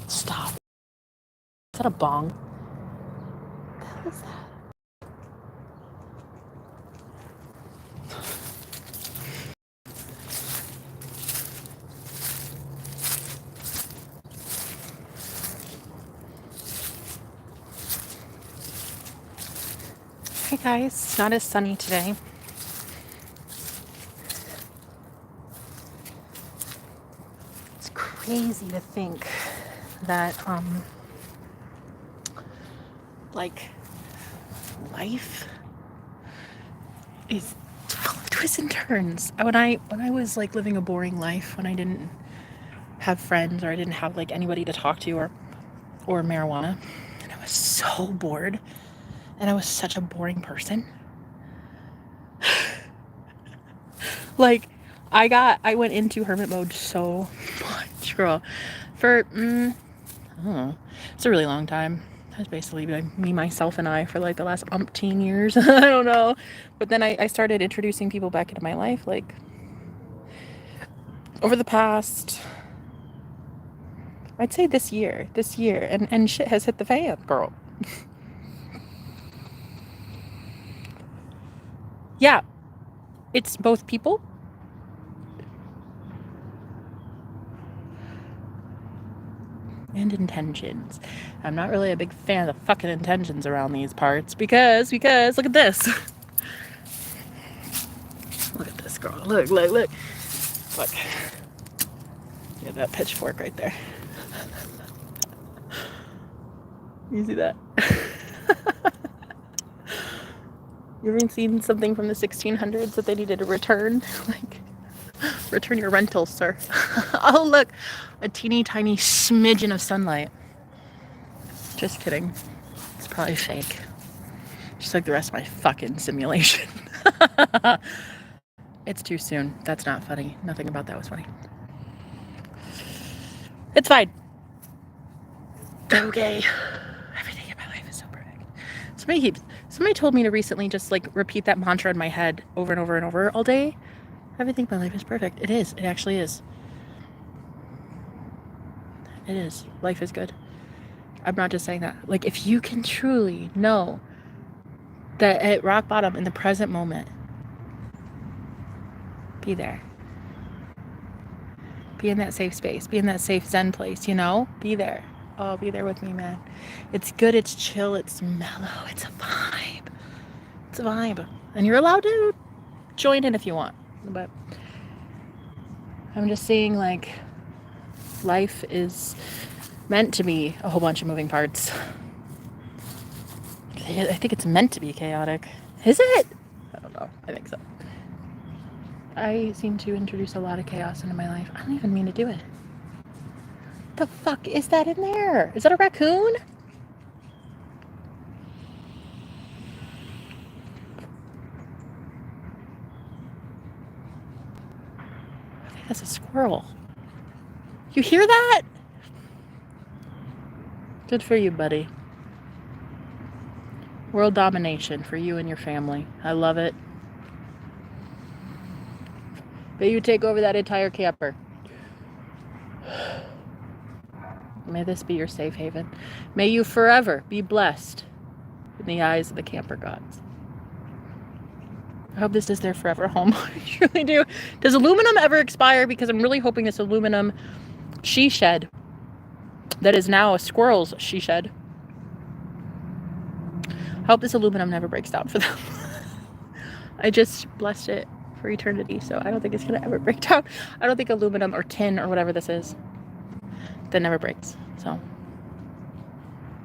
Stop. Is that a bong? What the hell is that? Hey guys, it's not as sunny today. It's crazy to think that like life is full of twists and turns. When I was like living a boring life, when I didn't have friends or I didn't have like anybody to talk to or marijuana, and I was so bored and I was such a boring person. Like I went into hermit mode so much, girl, for I don't know, it's a really long time. I was basically me, myself, and I for like the last umpteen years. I don't know. But then I started introducing people back into my life, like over the past, I'd say this year, and shit has hit the fan, girl. Yeah, it's both people and intentions. I'm not really a big fan of fucking intentions around these parts because look at this. Look at this, girl. Look. Look. Yeah, that pitchfork right there. You see that? You ever seen something from the 1600s that they needed to return? Like, return your rentals, sir. Oh, look, a teeny tiny smidgen of sunlight. Just kidding. It's probably fake. Just like the rest of my fucking simulation. It's too soon. That's not funny. Nothing about that was funny. It's fine. Okay. Everything in my life is so perfect. Somebody told me to recently just like repeat that mantra in my head over and over and over all day. Everything in my life is perfect. It is. It actually is. It is. Life is good. I'm not just saying that. Like, if you can truly know that at rock bottom in the present moment, be there. Be in that safe space. Be in that safe Zen place, you know? Be there. Oh, be there with me, man. It's good. It's chill. It's mellow. It's a vibe. It's a vibe. And you're allowed to join in if you want. But I'm just saying, like, life is meant to be a whole bunch of moving parts. I think it's meant to be chaotic. Is it? I don't know. I think so. I seem to introduce a lot of chaos into my life. I don't even mean to do it. The fuck is that in there? Is that a raccoon? I think that's a squirrel. You hear that? Good for you, buddy. World domination for you and your family. I love it. May you take over that entire camper. May this be your safe haven. May you forever be blessed in the eyes of the camper gods. I hope this is their forever home. I truly do. Does aluminum ever expire? Because I'm really hoping this aluminum she shed that is now a squirrel's she shed. I hope this aluminum never breaks down for them. I just blessed it for eternity, so I don't think it's gonna ever break down. I don't think aluminum or tin or whatever this is that never breaks. So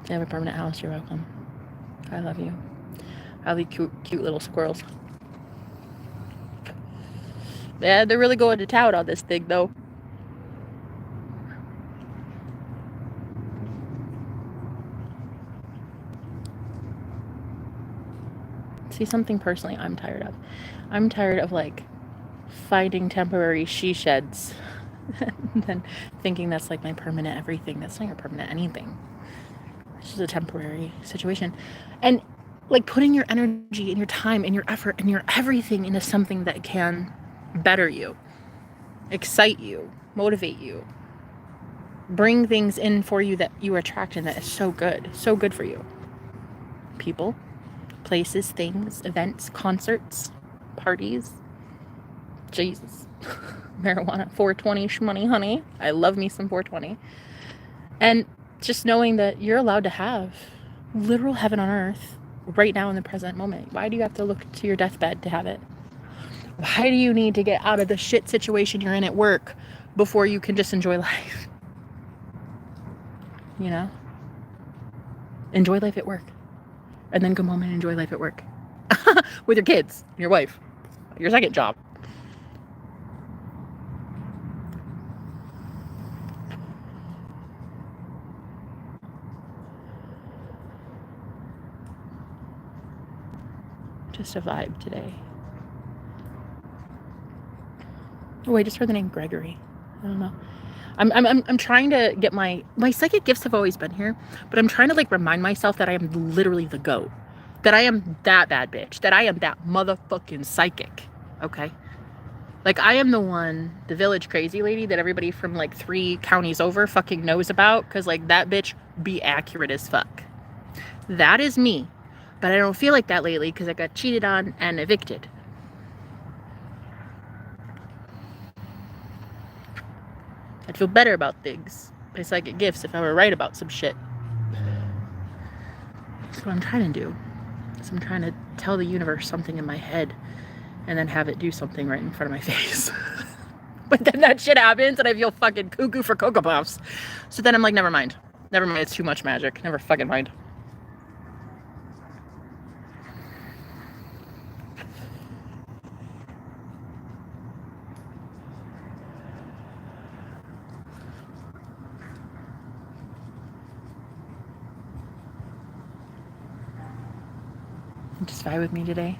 if you have a permanent house, you're welcome. I love you. I love cute little squirrels. Yeah, they're really going to town on this thing though. See, something personally I'm tired of. I'm tired of like finding temporary she sheds and then thinking that's like my permanent everything. That's not your permanent anything. It's just a temporary situation. And like putting your energy and your time and your effort and your everything into something that can better you, excite you, motivate you, bring things in for you that you attract and that is so good for you. People, places, things, events, concerts, parties. Jesus. Marijuana, 420, shmoney, honey. I love me some 420. And just knowing that you're allowed to have literal heaven on earth right now in the present moment. Why do you have to look to your deathbed to have it? Why do you need to get out of the shit situation you're in at work before you can just enjoy life? You know? Enjoy life at work. And then come home and enjoy life at work. With your kids, your wife, your second job. Just a vibe today. Oh, I just heard the name Gregory. I don't know. I'm trying to get my psychic gifts have always been here, but I'm trying to like remind myself that I am literally the GOAT. That I am that bad bitch. That I am that motherfucking psychic. Okay? Like I am the one, the village crazy lady that everybody from like 3 counties over fucking knows about, because like that bitch be accurate as fuck. That is me. But I don't feel like that lately because I got cheated on and evicted. I'd feel better about things, my psychic gifts, if I were right about some shit. That's what I'm trying to do. So I'm trying to tell the universe something in my head and then have it do something right in front of my face. But then that shit happens and I feel fucking cuckoo for Cocoa Puffs. So then I'm like, never mind. Never mind, it's too much magic. Never fucking mind. Just vibe with me today.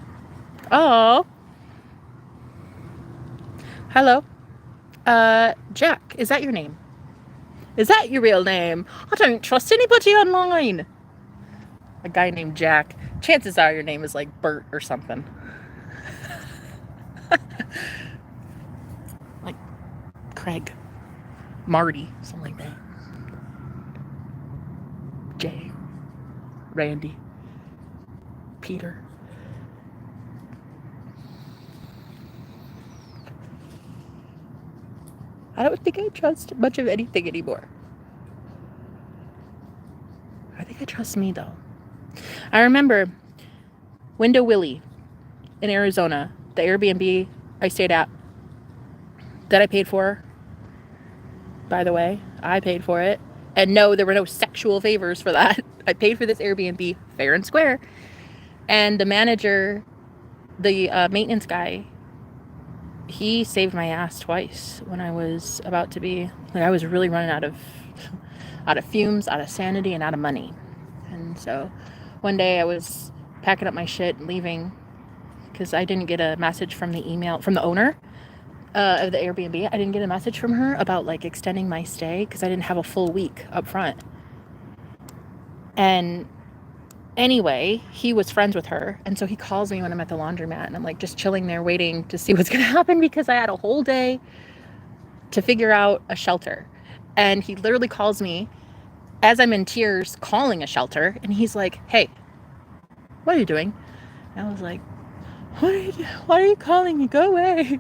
Oh. Hello. Jack, is that your name? Is that your real name? I don't trust anybody online. A guy named Jack. Chances are your name is like Bert or something. Like Craig. Marty. Something like that. Jay. Randy. Peter. I don't think I trust much of anything anymore. I think I trust me though. I remember Window Willie in Arizona, the Airbnb I stayed at that I paid for. By the way, I paid for it. And no, there were no sexual favors for that. I paid for this Airbnb fair and square. And the manager, the maintenance guy, he saved my ass twice when I was about to be, like I was really running out of fumes, out of sanity, and out of money. And so one day I was packing up my shit and leaving because I didn't get a message from the email, from the owner of the Airbnb. I didn't get a message from her about like extending my stay because I didn't have a full week up front. And anyway, he was friends with her. And so he calls me when I'm at the laundromat and I'm like just chilling there waiting to see what's going to happen because I had a whole day to figure out a shelter. And he literally calls me as I'm in tears calling a shelter. And he's like, hey, what are you doing? And I was like, why are you calling me? Go away.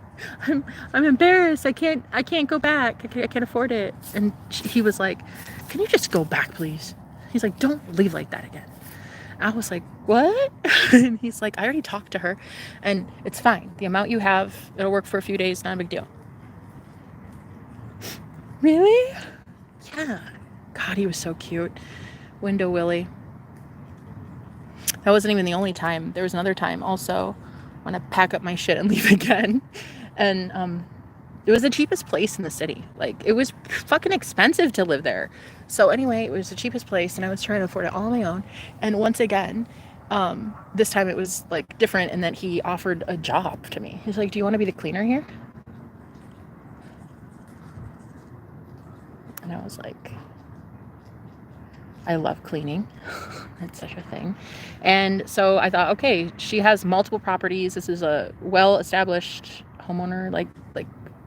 I'm embarrassed. I can't go back. I can't afford it. And he was like, can you just go back, please? He's like, don't leave like that again. I was like, what? And he's like, I already talked to her and it's fine. The amount you have, it'll work for a few days. Not a big deal. Really? Yeah. God, he was so cute. Window Willie. That wasn't even the only time. There was another time also when I pack up my shit and leave again. And it was the cheapest place in the city. Like, it was fucking expensive to live there. So anyway, it was the cheapest place and I was trying to afford it all on my own. And once again, this time it was like different in that he offered a job to me. He's like, do you want to be the cleaner here? And I was like, I love cleaning. It's such a thing. And so I thought, okay, she has multiple properties. This is a well-established homeowner, like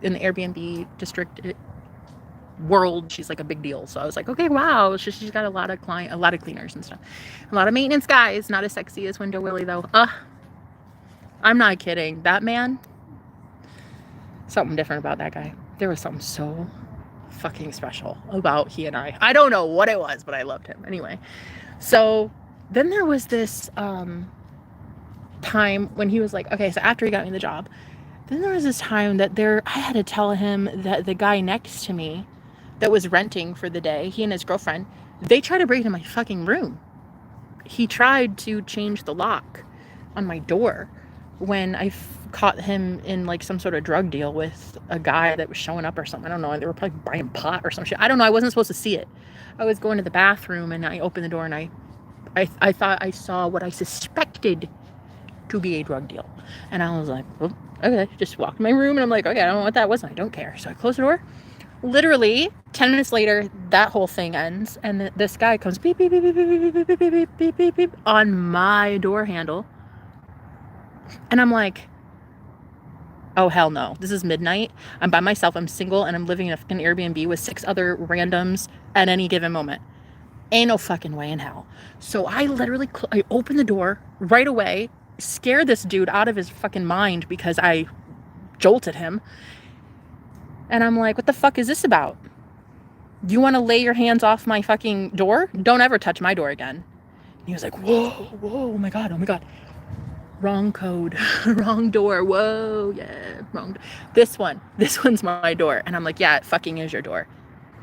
in the Airbnb district world. She's like a big deal. So I was like, okay, wow. She's got a lot of cleaners and stuff. A lot of maintenance guys. Not as sexy as Window Willie though. I'm not kidding. That man, something different about that guy. There was something so fucking special about he and I. I don't know what it was, but I loved him. Anyway, so then there was this time when he was like, okay, so after he got me the job, then there was this time that I had to tell him that the guy next to me that was renting for the day, he and his girlfriend, they tried to break into my fucking room. He tried to change the lock on my door when I caught him in like some sort of drug deal with a guy that was showing up or something. I don't know. They were probably buying pot or some shit. I don't know. I wasn't supposed to see it. I was going to the bathroom and I opened the door and I thought I saw what I suspected to be a drug deal. And I was like, well, okay, just walked in my room and I'm like, okay, I don't know what that was. And I don't care. So I closed the door. Literally 10 minutes later, that whole thing ends. And this guy comes beep, beep, beep, beep, beep, beep, beep, beep, beep, beep, beep, on my door handle. And I'm like, oh, hell no. This is midnight. I'm by myself. I'm single and I'm living in an Airbnb with 6 other randoms at any given moment. Ain't no fucking way in hell. So I literally, I opened the door right away, scared this dude out of his fucking mind because I jolted him. And I'm like, what the fuck is this about? You want to lay your hands off my fucking door? Don't ever touch my door again. And he was like, whoa, oh my God. Wrong code, wrong door. Whoa, yeah, wrong. This one's my door. And I'm like, yeah, it fucking is your door.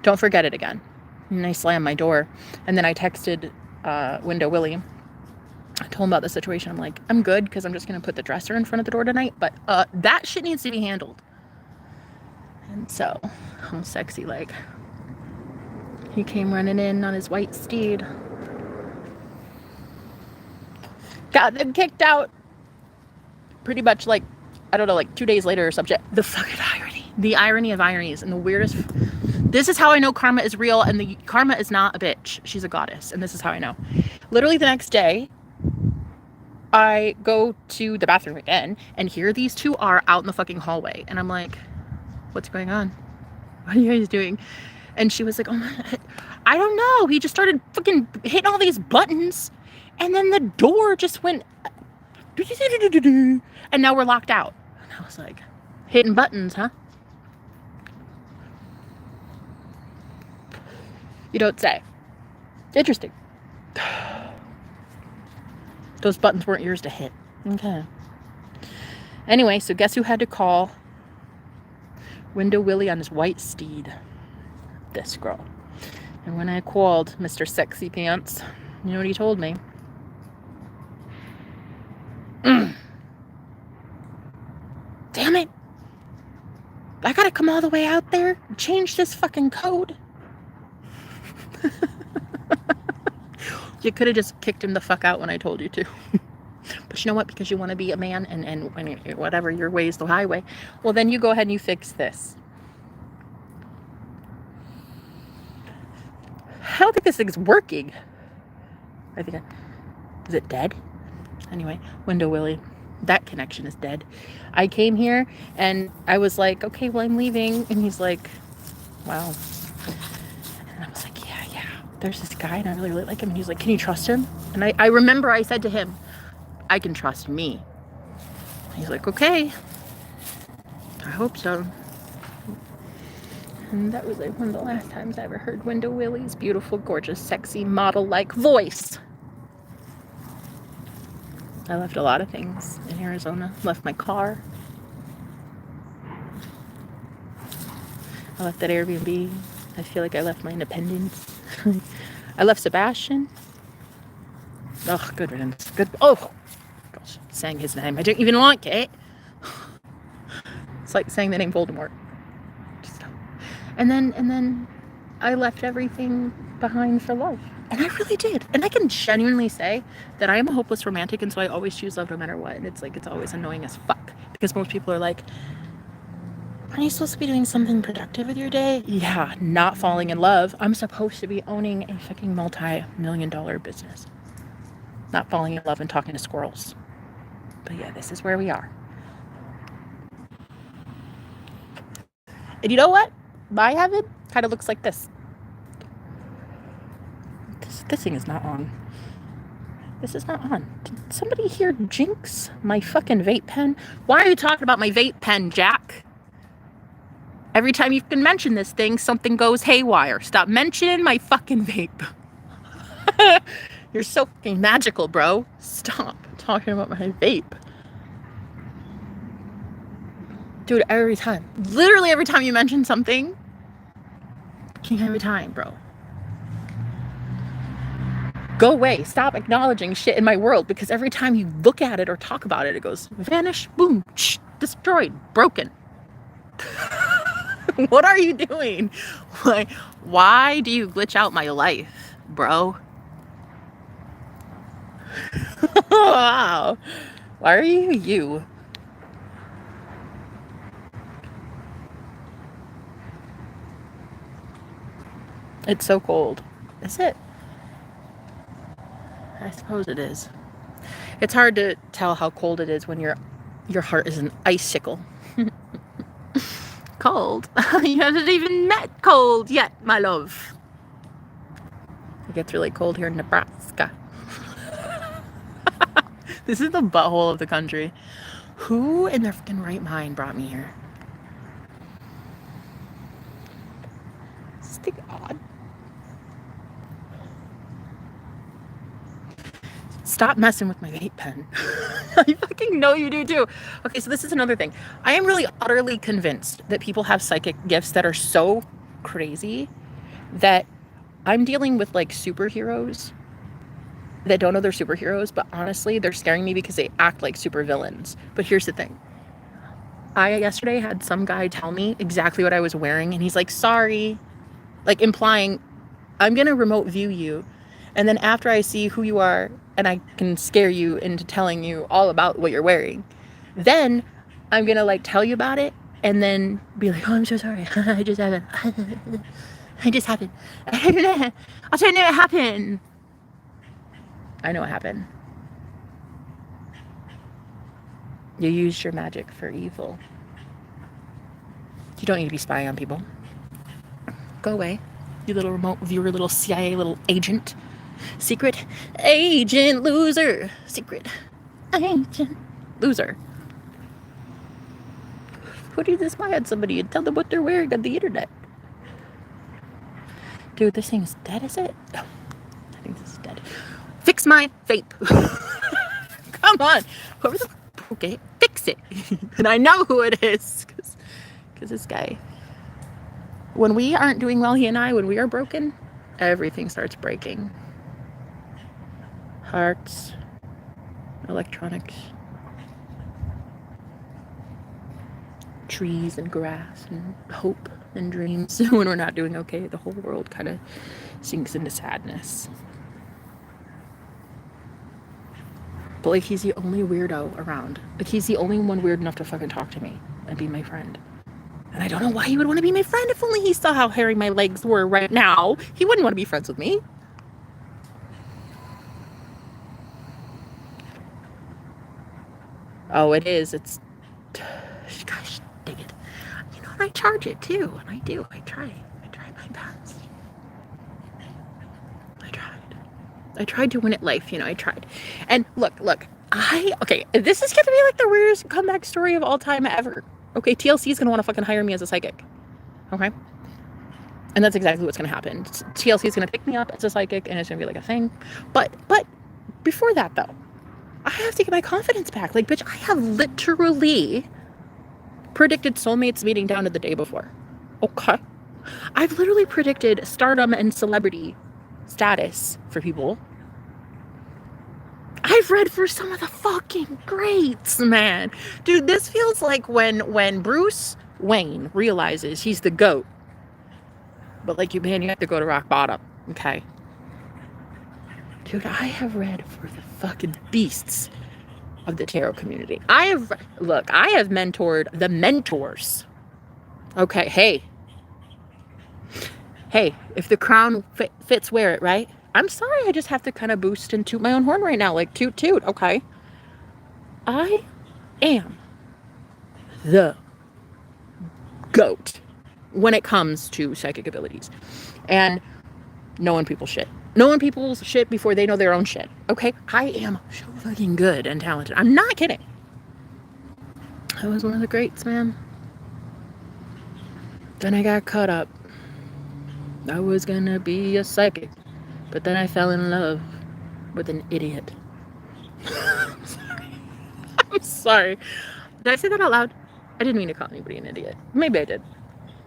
Don't forget it again. And I slammed my door. And then I texted Window Willie. I told him about the situation. I'm like, I'm good because I'm just going to put the dresser in front of the door tonight. But that shit needs to be handled. And so, I'm sexy like. He came running in on his white steed. Got them kicked out. Pretty much like, I don't know, like 2 days later or something. The fucking irony. The irony of ironies and the weirdest. This is how I know karma is real and the karma is not a bitch. She's a goddess. And this is how I know. Literally the next day, I go to the bathroom again and here these two are out in the fucking hallway. And I'm like, what's going on? What are you guys doing? And she was like, oh my, I don't know. He just started fucking hitting all these buttons. And then the door just went, and now we're locked out. And I was like, hitting buttons, huh? You don't say. Interesting. Those buttons weren't yours to hit. Okay. Anyway, so guess who had to call Window Willie on his white steed? This girl. And when I called Mr. Sexy Pants, you know what he told me? Damn it. I gotta come all the way out there and change this fucking code. You could have just kicked him the fuck out when I told you to. But you know what? Because you want to be a man and whatever, your way is the highway. Well, then you go ahead and you fix this. I don't think this thing's working. Is it dead? Anyway, Window Willie. That connection is dead. I came here and I was like, okay, well, I'm leaving. And he's like, wow. And I was like, yeah. There's this guy and I really like him. And he's like, can you trust him? And I remember I said to him, I can trust me. He's like, okay. I hope so. And that was like one of the last times I ever heard Window Willie's beautiful, gorgeous, sexy, model-like voice. I left a lot of things in Arizona. Left my car. I left that Airbnb. I feel like I left my independence. I left Sebastian. Oh, good riddance. Good. Oh, gosh, saying his name. I don't even like it. It's like saying the name Voldemort. And then I left everything behind for love. And I really did. And I can genuinely say that I am a hopeless romantic, and so I always choose love no matter what. And it's like, it's always annoying as fuck. Because most people are like, aren't you supposed to be doing something productive with your day? Yeah, not falling in love. I'm supposed to be owning a fucking multi-million-dollar business. Not falling in love and talking to squirrels. But yeah, this is where we are. And you know what? Bye, Heaven. Kind of looks like this. This thing is not on. This is not on. Did somebody here jinx my fucking vape pen? Why are you talking about my vape pen, Jack? Every time you can mention this thing, something goes haywire. Stop mentioning my fucking vape. You're so fucking magical, bro. Stop talking about my vape. Dude, every time. Literally every time you mention something. Every time, bro. Go away. Stop acknowledging shit in my world, because every time you look at it or talk about it, it goes vanish, boom, destroyed, broken. What are you doing? Like, why do you glitch out my life, bro? Wow. Why are you? It's so cold. Is it? I suppose it is. It's hard to tell how cold it is when your heart is an icicle. Cold? You haven't even met cold yet, my love. It gets really cold here in Nebraska. This is the butthole of the country. Who in their fucking right mind brought me here? This thing odd. Stop messing with my vape pen. I fucking know you do too. Okay, so this is another thing. I am really utterly convinced that people have psychic gifts that are so crazy that I'm dealing with like superheroes that don't know they're superheroes, but honestly, they're scaring me because they act like supervillains. But here's the thing. I yesterday had some guy tell me exactly what I was wearing, and he's like, sorry, like implying I'm going to remote view you. And then after I see who you are and I can scare you into telling you all about what you're wearing, then I'm going to like tell you about it and then be like, oh, I'm so sorry. I just happened. I'll tell you it happened. I know what happened. You used your magic for evil. You don't need to be spying on people. Go away. You little remote viewer, little CIA, little agent. Secret agent loser. Secret agent loser. Who do you spy on somebody and tell them what they're wearing on the internet? Dude, this thing is dead, is it? Oh, I think this is dead. Fix my vape. Come on. Whoever the okay, fix it. And I know who it is. Because this guy. When we aren't doing well, he and I, when we are broken, everything starts breaking. Hearts, electronics, trees and grass and hope and dreams. When we're not doing okay, the whole world kind of sinks into sadness. But like, he's the only weirdo around. Like, he's the only one weird enough to fucking talk to me and be my friend. And I don't know why he would want to be my friend. If only he saw how hairy my legs were right now, he wouldn't want to be friends with me. Oh, it is. It's, gosh, dang it. You know, and I charge it too. And I do. I try my best. I tried to win at life. You know, I tried. And look, okay, this is going to be like the weirdest comeback story of all time ever. Okay, TLC is going to want to fucking hire me as a psychic. Okay? And that's exactly what's going to happen. TLC is going to pick me up as a psychic, and it's going to be like a thing. But before that, though, I have to get my confidence back. Like, bitch, I have literally predicted soulmates meeting down to the day before. Okay? I've literally predicted stardom and celebrity status for people. I've read for some of the fucking greats, man. Dude, this feels like when Bruce Wayne realizes he's the GOAT. But like, you have to go to rock bottom, okay? Dude, I have read for the fucking beasts of the tarot community. I have mentored the mentors. Okay, hey, if the crown fits, wear it, right? I'm sorry, I just have to kind of boost and toot my own horn right now, like toot, okay? I am the GOAT, when it comes to psychic abilities. And knowing people's shit. Knowing people's shit before they know their own shit. Okay? I am so fucking good and talented. I'm not kidding. I was one of the greats, man. Then I got caught up. I was gonna be a psychic. But then I fell in love with an idiot. I'm sorry. I'm sorry. Did I say that out loud? I didn't mean to call anybody an idiot. Maybe I did.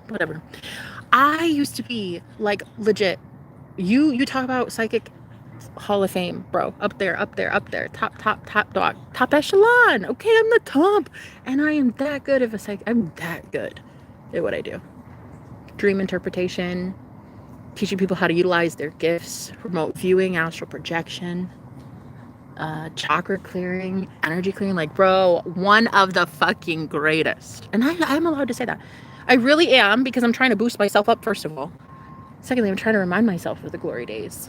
Whatever. I used to be like legit. You talk about psychic Hall of Fame, bro. Up there. Top dog. Top echelon. Okay, I'm the top. And I am that good of a psychic. I'm that good at what I do. Dream interpretation. Teaching people how to utilize their gifts. Remote viewing, astral projection. Chakra clearing, energy clearing. Like, bro, one of the fucking greatest. And I'm allowed to say that. I really am, because I'm trying to boost myself up, first of all. Secondly, I'm trying to remind myself of the glory days.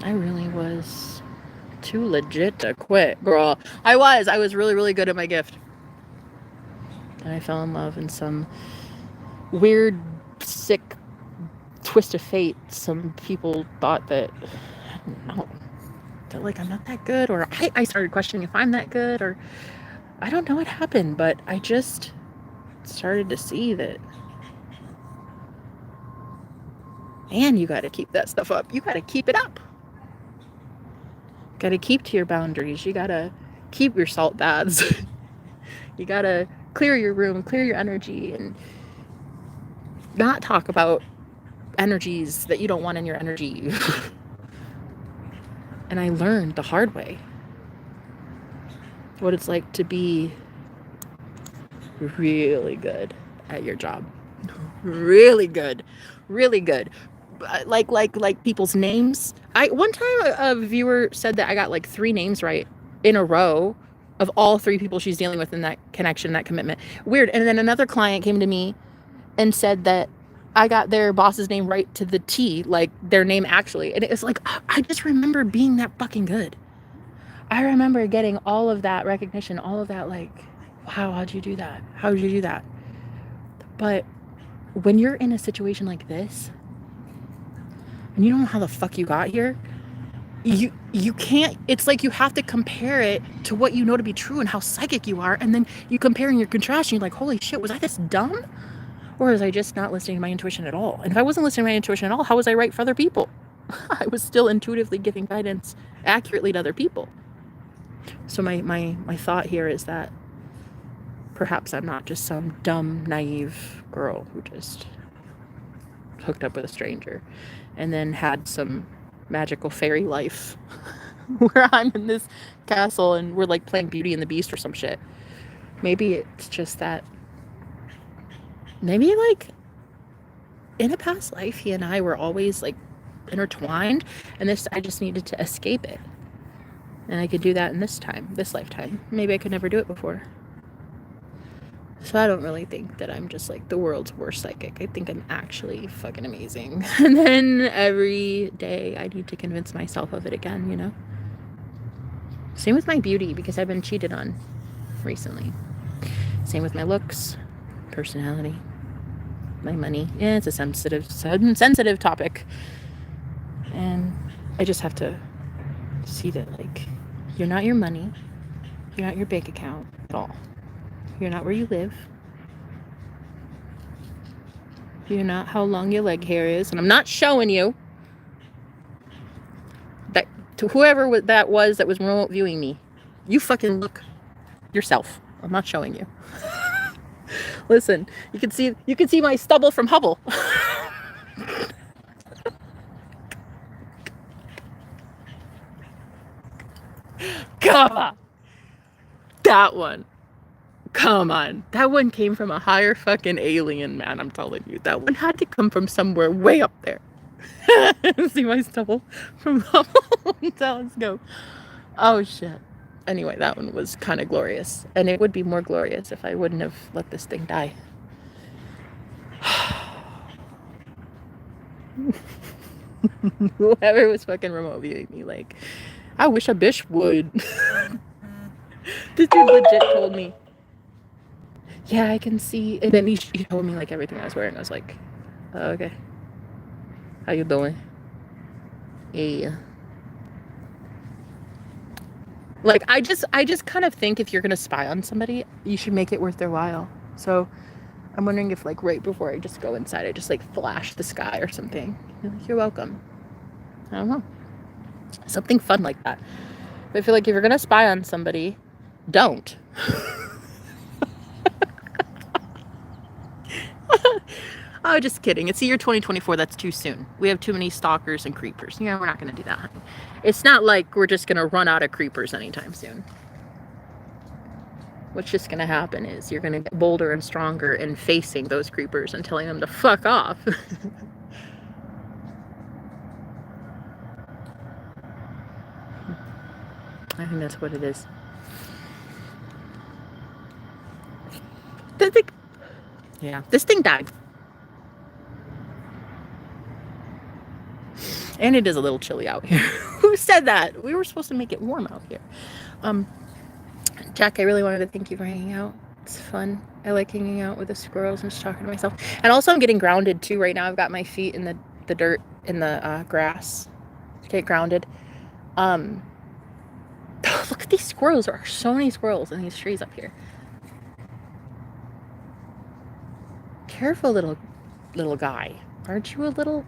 I really was too legit to quit, girl. I was really, really good at my gift. And I fell in love in some weird, sick twist of fate. Some people thought that, I don't know, that like I'm not that good, or I started questioning if I'm that good, or I don't know what happened, but I just started to see that, man, you got to keep that stuff up. You got to keep it up. Got to keep to your boundaries. You got to keep your salt baths. You got to clear your room, clear your energy, and not talk about energies that you don't want in your energy. And I learned the hard way what it's like to be really good at your job. Really good. Like people's names. One time a viewer said that I got like 3 names right in a row of all 3 people she's dealing with in that connection, that commitment. Weird. And then another client came to me and said that I got their boss's name right to the T, like their name actually. And it was like, I just remember being that fucking good. I remember getting all of that recognition, all of that, like, wow, how'd you do that? How did you do that? But when you're in a situation like this, and you don't know how the fuck you got here, you can't, it's like you have to compare it to what you know to be true and how psychic you are, and then you compare and you contrast, and you're like, holy shit, was I this dumb? Or was I just not listening to my intuition at all? And if I wasn't listening to my intuition at all, how was I right for other people? I was still intuitively giving guidance accurately to other people. So my thought here is that perhaps I'm not just some dumb, naive girl who just hooked up with a stranger and then had some magical fairy life where I'm in this castle and we're like playing Beauty and the Beast or some shit. Maybe it's just that, maybe like in a past life, he and I were always like intertwined, and I just needed to escape it. And I could do that in this lifetime. Maybe I could never do it before. So I don't really think that I'm just like the world's worst psychic. I think I'm actually fucking amazing. And then every day I need to convince myself of it again, you know? Same with my beauty, because I've been cheated on recently. Same with my looks, personality, my money. Yeah, it's a sensitive topic. And I just have to see that, like, you're not your money. You're not your bank account at all. You're not where you live. You're not how long your leg hair is. And I'm not showing you. That to whoever that was remote viewing me, you fucking look yourself. I'm not showing you. Listen, you can see my stubble from Hubble. Come on. That one. Come on. That one came from a higher fucking alien, man. I'm telling you. That one had to come from somewhere way up there. See my stubble from Hubble? Let's go. Oh, shit. Anyway, that one was kind of glorious. And it would be more glorious if I wouldn't have let this thing die. Whoever was fucking remote viewing me, like, I wish a bitch would. This dude legit told me. Yeah, I can see. And then he told me like everything I was wearing. I was like, oh, okay. How you doing? Yeah. Like, I just kind of think if you're gonna spy on somebody, you should make it worth their while. So I'm wondering if like right before I just go inside, I just like flash the sky or something. You're welcome. I don't know. Something fun like that. But I feel like if you're gonna spy on somebody, don't. Oh, just kidding. It's the year 2024. That's too soon. We have too many stalkers and creepers. Yeah, we're not going to do that, honey. It's not like we're just going to run out of creepers anytime soon. What's just going to happen is you're going to get bolder and stronger in facing those creepers and telling them to fuck off. I think that's what it is. Yeah, this thing died. And it is a little chilly out here. Who said that? We were supposed to make it warm out here. Jack, I really wanted to thank you for hanging out. It's fun. I like hanging out with the squirrels and just talking to myself. And also I'm getting grounded too right now. I've got my feet in the dirt, in the grass. Get grounded. Look at these squirrels. There are so many squirrels in these trees up here. Careful, little guy. Aren't you a little...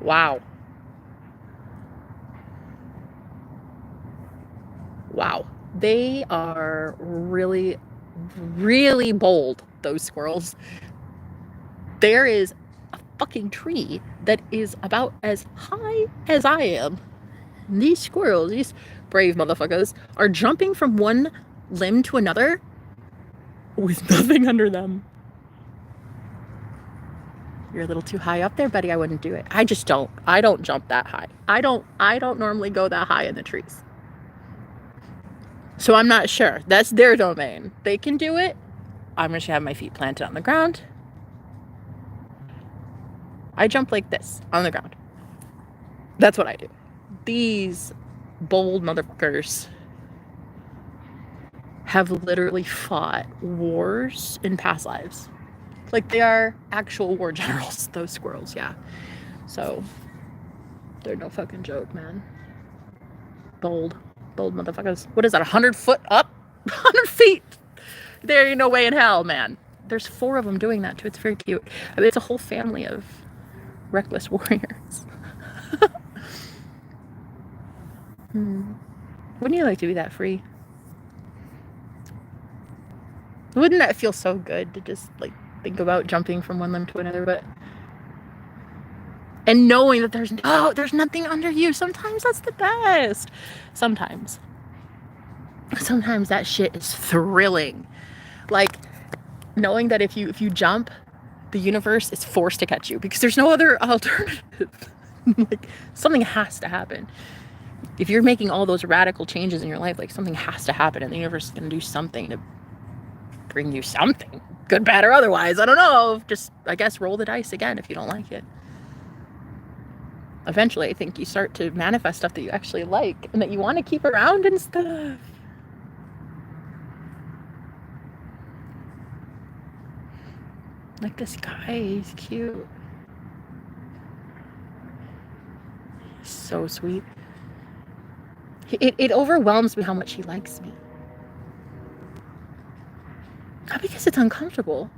Wow. Wow. They are really, really bold, those squirrels. There is a fucking tree that is about as high as I am. And these squirrels, these brave motherfuckers, are jumping from one limb to another with nothing under them. You're a little too high up there, buddy. I wouldn't do it. I just don't. I don't jump that high. I don't normally go that high in the trees. So I'm not sure. That's their domain. They can do it. I'm just gonna have my feet planted on the ground. I jump like this on the ground. That's what I do. These bold motherfuckers have literally fought wars in past lives. Like, they are actual war generals, those squirrels, yeah. So, they're no fucking joke, man. Bold motherfuckers. What is that, 100 foot up? 100 feet! There ain't no way in hell, man. There's 4 of them doing that, too. It's very cute. I mean, it's a whole family of reckless warriors. Wouldn't you like to be that free? Wouldn't that feel so good to just, like, think about jumping from one limb to another, but... And knowing that there's nothing under you. Sometimes that's the best. Sometimes that shit is thrilling. Like, knowing that if you jump, the universe is forced to catch you because there's no other alternative. Like, something has to happen. If you're making all those radical changes in your life, like, something has to happen, and the universe is going to do something to bring you something, good, bad, or otherwise. I don't know. Just, I guess, roll the dice again if you don't like it. Eventually, I think you start to manifest stuff that you actually like and that you want to keep around and stuff. Like this guy, he's cute. He's so sweet. It overwhelms me how much he likes me. Not because it's uncomfortable.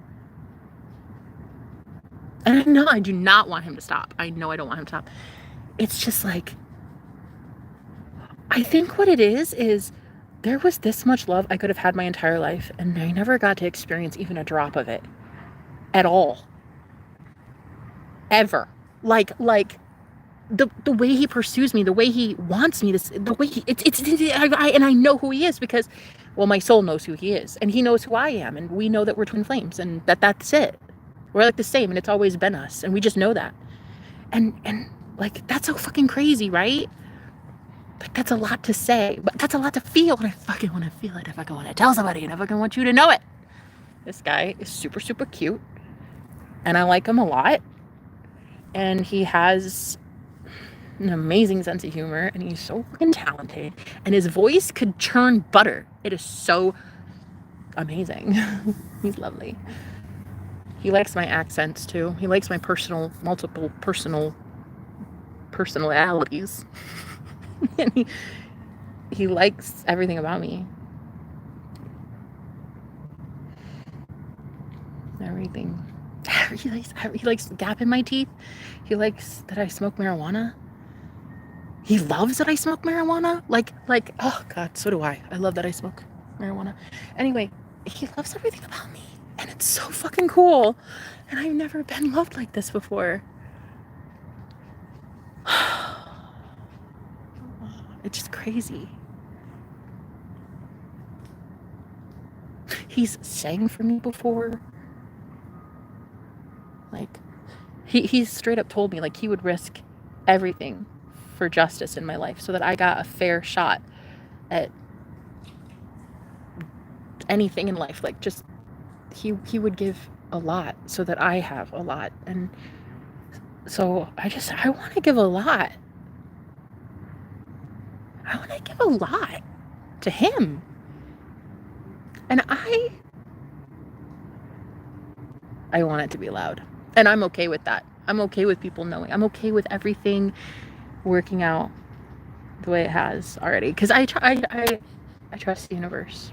And I know I do not want him to stop. I know I don't want him to stop. It's just like, I think what it is there was this much love I could have had my entire life, and I never got to experience even a drop of it. At all. Ever. Like the way he pursues me, the way he wants me, the way and I know who he is because, well, my soul knows who he is, and he knows who I am, and we know that we're twin flames, and that's it. We're like the same, and it's always been us, and we just know that. And like, that's so fucking crazy, right? Like, that's a lot to say, but that's a lot to feel, and I fucking want to feel it. I fucking want to tell somebody, and I fucking want you to know it. This guy is super, super cute, and I like him a lot, and he has an amazing sense of humor, and he's so fucking talented, and his voice could churn butter. It is so amazing. He's lovely. He likes my accents too. He likes my multiple personalities. And he likes everything about me. Everything. He likes the gap in my teeth. He likes that I smoke marijuana. He loves that I smoke marijuana. Like, oh God, so do I. I love that I smoke marijuana. Anyway, he loves everything about me. And it's so fucking cool. And I've never been loved like this before. It's just crazy. He's sang for me before. Like, he straight up told me, like, he would risk everything for justice in my life so that I got a fair shot at anything in life. Like, just, he would give a lot so that I have a lot. And so I want to give a lot. I want to give a lot to him. And I want it to be loud. And I'm okay with that. I'm okay with people knowing. I'm okay with everything working out the way it has already. Because I trust the universe.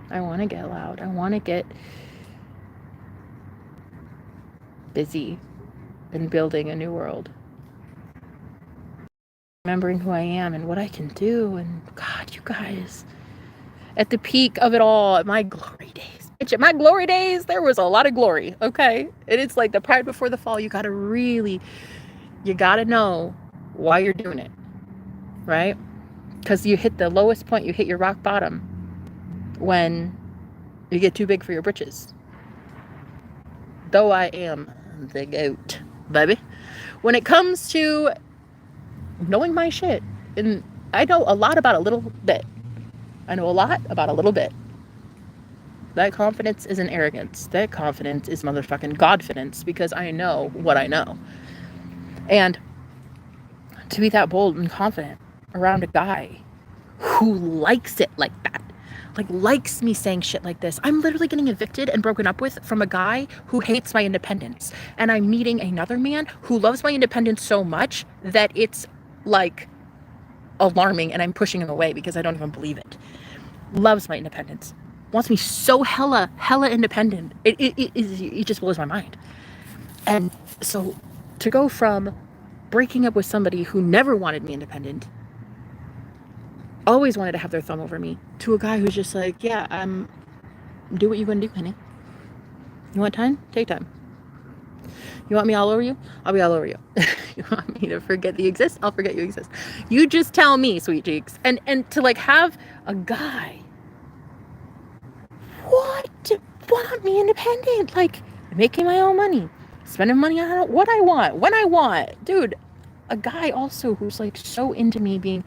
I want to get loud. I want to get busy in building a new world. Remembering who I am and what I can do. And God, you guys, at the peak of it all, at my glory days. At my glory days, there was a lot of glory, okay? And it's like the pride before the fall. You got to know why you're doing it, right? Because you hit the lowest point, you hit your rock bottom when you get too big for your britches. Though I am the goat, baby. When it comes to knowing my shit, and I know a lot about a little bit. I know a lot about a little bit. That confidence isn't arrogance. That confidence is motherfucking Godfidence, because I know what I know. And to be that bold and confident around a guy who likes it like that, like likes me saying shit like this. I'm literally getting evicted and broken up with from a guy who hates my independence. And I'm meeting another man who loves my independence so much that it's like alarming, and I'm pushing him away because I don't even believe it. Loves my independence. Wants me so hella independent. It just blows my mind. And so to go from breaking up with somebody who never wanted me independent, always wanted to have their thumb over me, to a guy who's just like, yeah, do what you gonna do, honey. You want time? Take time. You want me all over you? I'll be all over you. You want me to forget that you exist? I'll forget you exist. You just tell me, sweet cheeks. And to like have a guy want me independent, like making my own money, spending money on what I want, when I want. Dude, a guy also who's like so into me being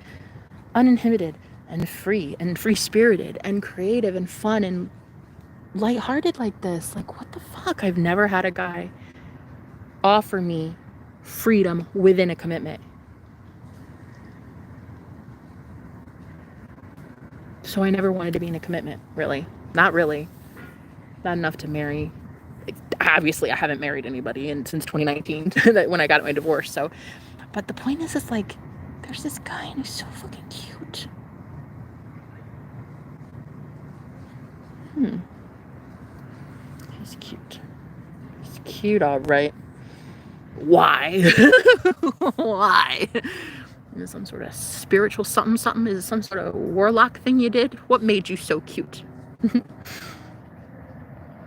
uninhibited and free-spirited and creative and fun and lighthearted like this. Like, what the fuck? I've never had a guy offer me freedom within a commitment. So I never wanted to be in a commitment, really. Not really. Not enough to marry. Obviously, I haven't married anybody since 2019 when I got my divorce. So, but the point is, it's like, there's this guy and he's so fucking cute. He's cute. He's cute, all right. Why? Why? Is it some sort of spiritual something? Is it some sort of warlock thing you did? What made you so cute?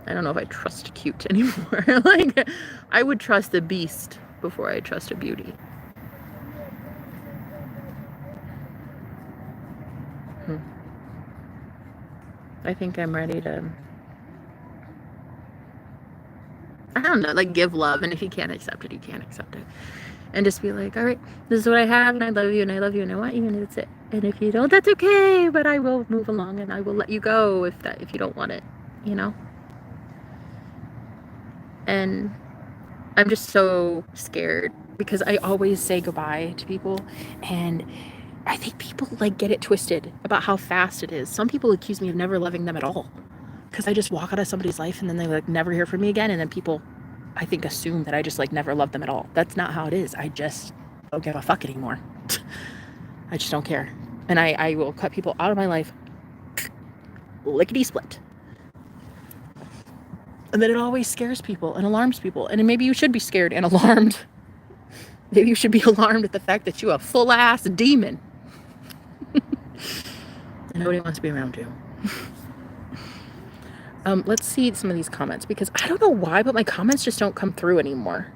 I don't know if I trust cute anymore. Like, I would trust a beast before I trust a beauty. I think I'm ready to, I don't know, like give love. And if he can't accept it, he can't accept it. And just be like, all right, this is what I have, and I love you, and I love you, and I want you, and that's it. And if you don't, that's okay, but I will move along, and I will let you go if you don't want it, you know? And I'm just so scared because I always say goodbye to people, and I think people like get it twisted about how fast it is. Some people accuse me of never loving them at all because I just walk out of somebody's life and then they like never hear from me again, and then people, I think, assume that I just like never loved them at all. That's not how it is. I just don't give a fuck anymore. I just don't care, and I will cut people out of my life lickety split. And then it always scares people and alarms people, and maybe you should be scared and alarmed. Maybe you should be alarmed at the fact that you're a full ass demon. And nobody wants to be around you. Let's see some of these comments, because I don't know why, but my comments just don't come through anymore.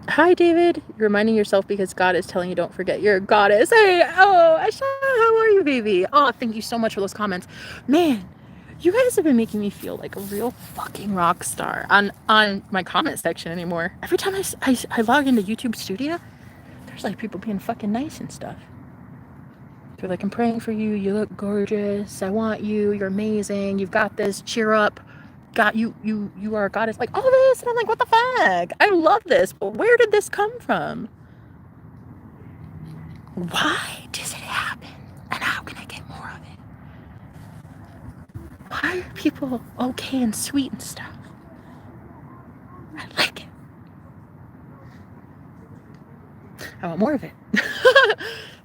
Hi, David. You're reminding yourself because God is telling you don't forget you're a goddess. Hey, oh, Asha, how are you, baby? Oh, thank you so much for those comments. Man, you guys have been making me feel like a real fucking rock star on my comment section anymore. Every time I log into YouTube Studio, there's like people being fucking nice and stuff. They're like, I'm praying for you. You look gorgeous. I want you. You're amazing. You've got this. Cheer up. God, you are a goddess. Like all this, and I'm like, what the fuck? I love this, but where did this come from? Why does it happen? And how can I get more of it? Why are people okay and sweet and stuff? I like it. I want more of it.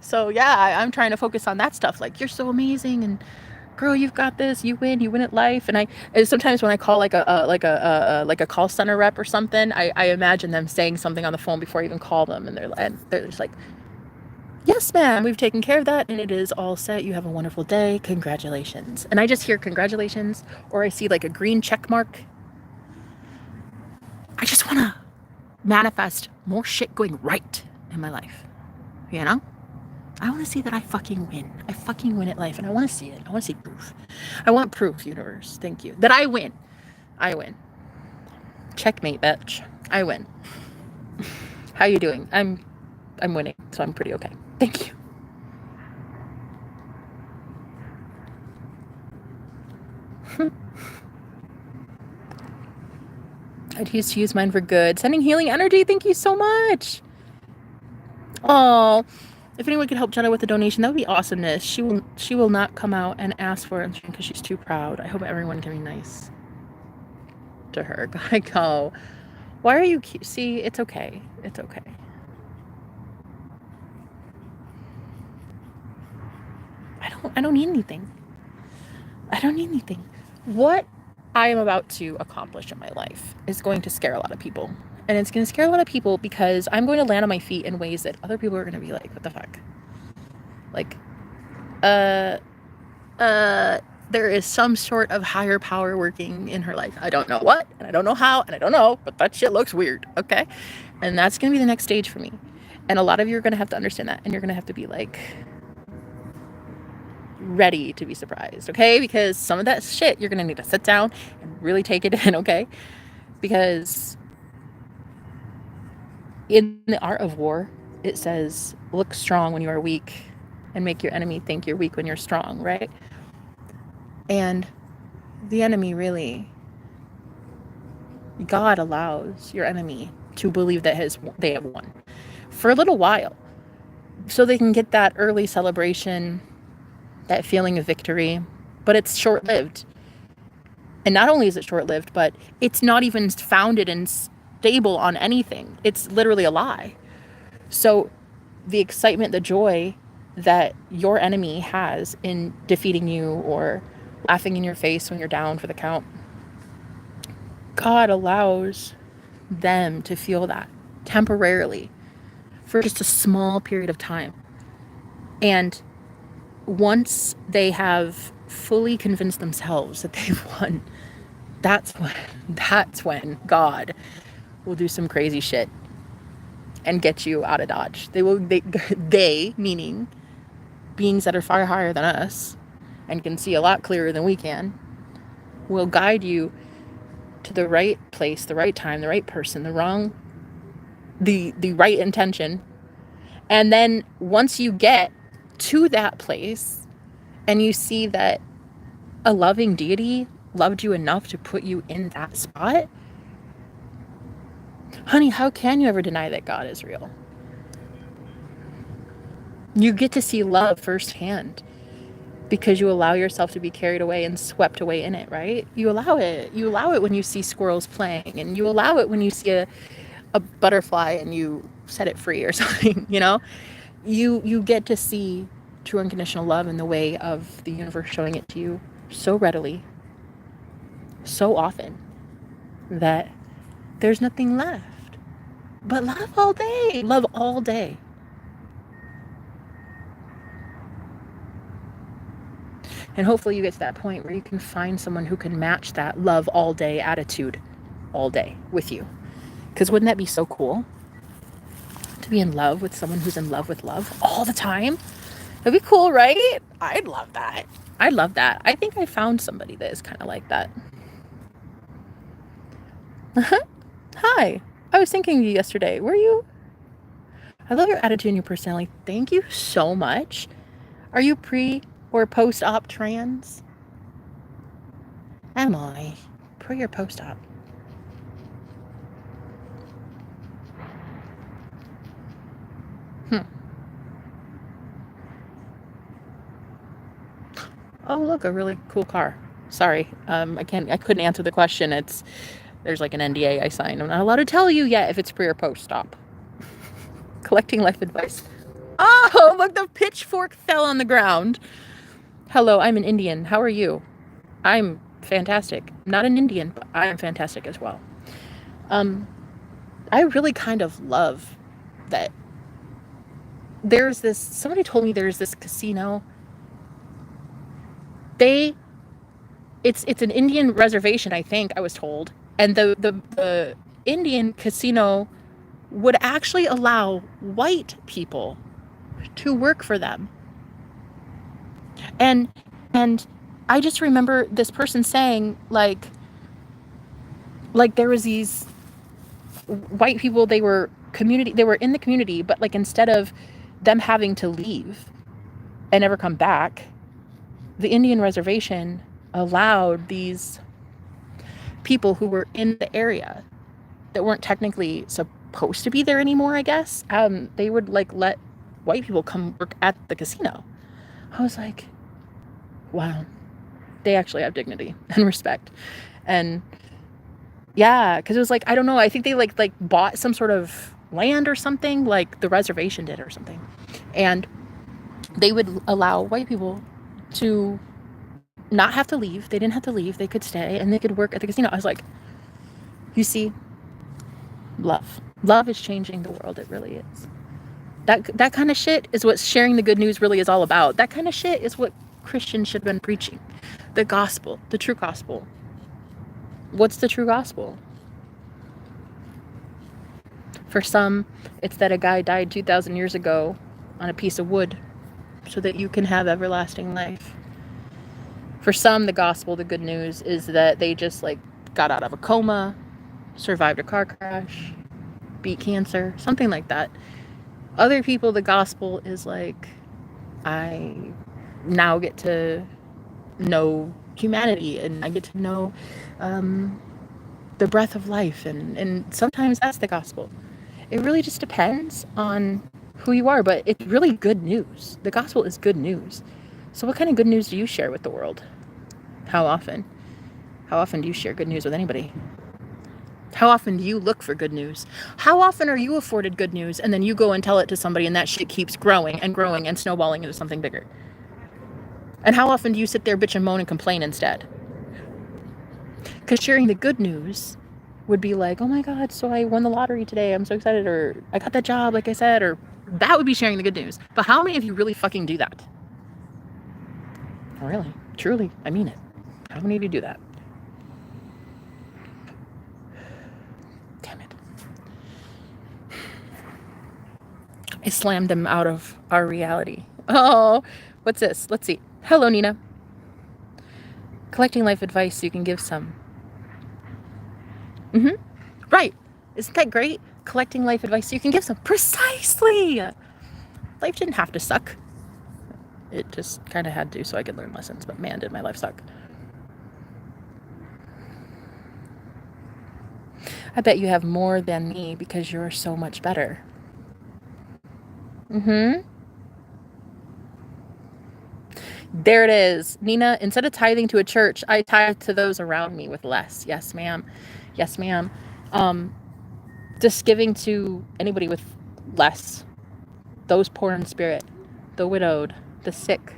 So yeah, I'm trying to focus on that stuff. Like, you're so amazing, and girl, you've got this. You win at life. And sometimes when I call like a call center rep or something, I imagine them saying something on the phone before I even call them, and they're just like, yes, ma'am, we've taken care of that, and it is all set. You have a wonderful day. Congratulations. And I just hear congratulations, or I see like a green check mark. I just want to manifest more shit going right in my life, you know? I want to see that I fucking win. I fucking win at life, and I want to see it. I want to see proof. I want proof, universe. Thank you. That I win. I win. Checkmate, bitch. I win. How you doing? I'm winning, so I'm pretty okay. Thank you. I'd used to use mine for good. Sending healing energy. Thank you so much. Oh, if anyone could help Jenna with a donation, that would be awesomeness. She will not come out and ask for it because she's too proud. I hope everyone can be nice to her. Gotta go. Why are you see? It's okay. It's okay. I don't need anything. I don't need anything. What I am about to accomplish in my life is going to scare a lot of people. And it's going to scare a lot of people because I'm going to land on my feet in ways that other people are going to be like, what the fuck? Like, there is some sort of higher power working in her life. I don't know what, and I don't know how, and I don't know, but that shit looks weird, okay? And that's going to be the next stage for me. And a lot of you are going to have to understand that, and you're going to have to be like, ready to be surprised, okay? Because some of that shit, you're going to need to sit down and really take it in, okay? Because in the art of war, it says, look strong when you are weak and make your enemy think you're weak when you're strong, right? And the enemy really, God allows your enemy to believe that they have won for a little while, so they can get that early celebration, that feeling of victory, but it's short-lived. And not only is it short-lived, but it's not even founded and stable on anything. It's literally a lie. So the excitement, the joy that your enemy has in defeating you or laughing in your face when you're down for the count, God allows them to feel that temporarily for just a small period of time. And once they have fully convinced themselves that they've won, that's when God will do some crazy shit and get you out of Dodge. They meaning beings that are far higher than us and can see a lot clearer than we can, will guide you to the right place, the right time, the right person, the right intention. And then once you get to that place and you see that a loving deity loved you enough to put you in that spot, honey, how can you ever deny that God is real? You get to see love firsthand because you allow yourself to be carried away and swept away in it, right? You allow it. You allow it when you see squirrels playing, and you allow it when you see a butterfly and you set it free or something, you know? You get to see true unconditional love in the way of the universe showing it to you so readily, so often, that there's nothing left but love all day. Love all day. And hopefully you get to that point where you can find someone who can match that love all day attitude all day with you. Because wouldn't that be so cool? To be in love with someone who's in love with love all the time? That'd be cool, right? I'd love that. I love that. I think I found somebody that is kind of like that. Hi. I was thinking of you yesterday. Were you? I love your attitude and your personality. Thank you so much. Are you pre or post-op trans? Am I? Pre or post-op? Oh, look, a really cool car. Sorry, I couldn't answer the question. There's like an NDA I signed. I'm not allowed to tell you yet if it's pre or post-op. Collecting life advice. Oh, look, the pitchfork fell on the ground. Hello, I'm an Indian. How are you? I'm fantastic. Not an Indian, but I am fantastic as well. I really kind of love that somebody told me there's this casino. It's an Indian reservation, I think, I was told. And the Indian casino would actually allow white people to work for them. And I just remember this person saying, like there was these white people, they were in the community, but like instead of them having to leave and never come back, the Indian reservation allowed these people who were in the area that weren't technically supposed to be there anymore, I guess. They would like let white people come work at the casino. I was like, wow, they actually have dignity and respect. And yeah, because it was like, I don't know, I think they like bought some sort of land or something, like the reservation did or something. And they would allow white people to not have to leave. They didn't have to leave. They could stay and they could work at the casino. I was like, you see, love. Love is changing the world. It really is. That kind of shit is what sharing the good news really is all about. That kind of shit is what Christians should have been preaching. The gospel, the true gospel. What's the true gospel? For some, it's that a guy died 2,000 years ago on a piece of wood so that you can have everlasting life. For some, the gospel, the good news, is that they just like got out of a coma, survived a car crash, beat cancer, something like that. Other people, the gospel is like, I now get to know humanity and I get to know the breath of life. And sometimes that's the gospel. It really just depends on who you are, but it's really good news. The gospel is good news. So what kind of good news do you share with the world? How often? How often do you share good news with anybody? How often do you look for good news? How often are you afforded good news and then you go and tell it to somebody and that shit keeps growing and growing and snowballing into something bigger? And how often do you sit there, bitch and moan and complain instead? Because sharing the good news would be like, oh my God, so I won the lottery today. I'm so excited. Or I got that job, like I said. Or that would be sharing the good news. But how many of you really fucking do that? Really? Truly, I mean it. How many of you do that? Damn it. I slammed them out of our reality. Oh, what's this? Let's see. Hello, Nina. Collecting life advice so you can give some. Right. Isn't that great? Collecting life advice so you can give some. Precisely. Life didn't have to suck. It just kind of had to so I could learn lessons. But man, did my life suck. I bet you have more than me because you're so much better. There it is. Nina, instead of tithing to a church, I tithe to those around me with less. Yes, ma'am. Yes, ma'am. Um, just giving to anybody with less. Those poor in spirit, the widowed, the sick.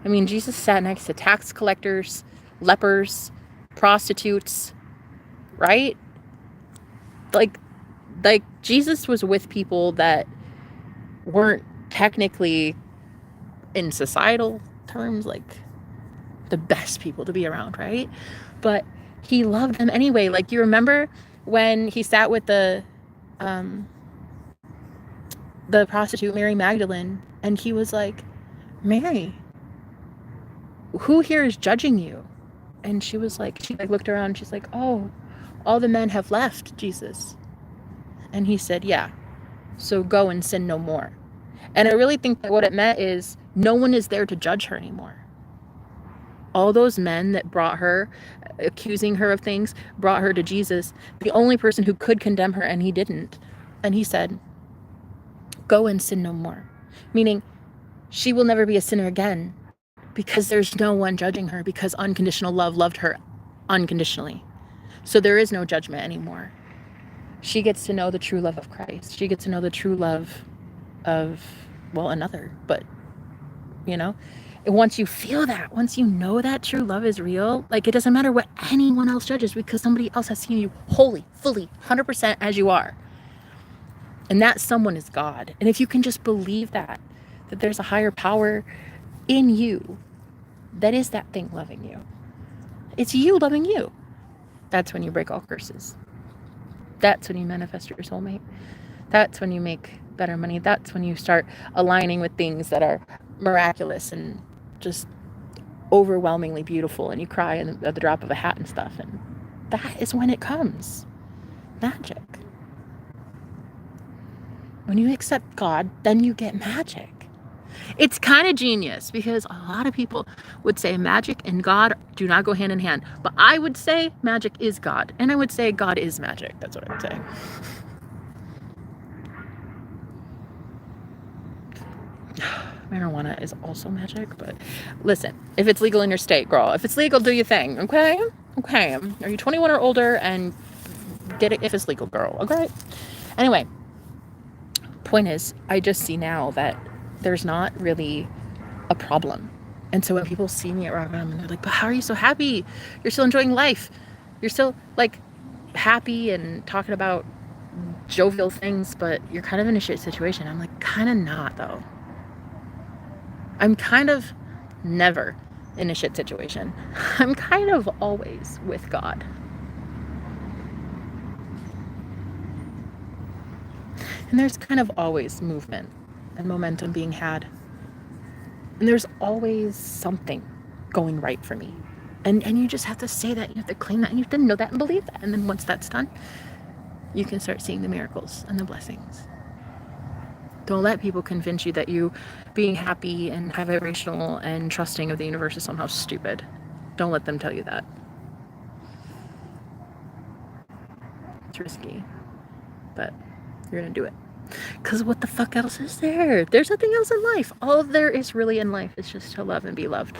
I mean, Jesus sat next to tax collectors, lepers, prostitutes, right? Like, like Jesus was with people that weren't technically, in societal terms, like the best people to be around, right? But he loved them anyway. Like, you remember when he sat with um the prostitute Mary Magdalene, and he was like, Mary, who here is judging you? And she was like, she like looked around, she's like, oh, all the men have left, Jesus. And he said, yeah, so go and sin no more. And I really think that what it meant is no one is there to judge her anymore. All those men that brought her, accusing her of things, brought her to Jesus. The only person who could condemn her, and he didn't. And he said, go and sin no more. Meaning, she will never be a sinner again because there's no one judging her, because unconditional love loved her unconditionally. So there is no judgment anymore. She gets to know the true love of Christ. She gets to know the true love of, well, another. But, you know, once you feel that, once you know that true love is real, like, it doesn't matter what anyone else judges, because somebody else has seen you wholly, fully, 100% as you are. And that someone is God. And if you can just believe that there's a higher power in you, that is that thing loving you. It's you loving you. That's when you break all curses. That's when you manifest your soulmate. That's when you make better money. That's when you start aligning with things that are miraculous and just overwhelmingly beautiful, and you cry at the drop of a hat and stuff. And that is when it comes. Magic. When you accept God, then you get magic. It's kind of genius, because a lot of people would say magic and God do not go hand in hand. But I would say magic is God. And I would say God is magic. That's what I would say. Marijuana is also magic, but listen, if it's legal in your state, girl, if it's legal, do your thing, okay? Okay. Are you 21 or older, and get it if it's legal, girl, okay? Anyway, point is, I just see now that there's not really a problem. And so when people see me around them and they're like, but how are you so happy? You're still enjoying life. You're still like happy and talking about jovial things, but you're kind of in a shit situation. I'm like, kind of not though. I'm kind of never in a shit situation. I'm kind of always with God. And there's kind of always movement and momentum being had. And there's always something going right for me. And you just have to say that, you have to claim that, and you have to know that and believe that. And then once that's done, you can start seeing the miracles and the blessings. Don't let people convince you that you being happy and high vibrational and trusting of the universe is somehow stupid. Don't let them tell you that. It's risky, but you're gonna do it. Because what the fuck else is there? There's nothing else in life. All there is really in life is just to love and be loved.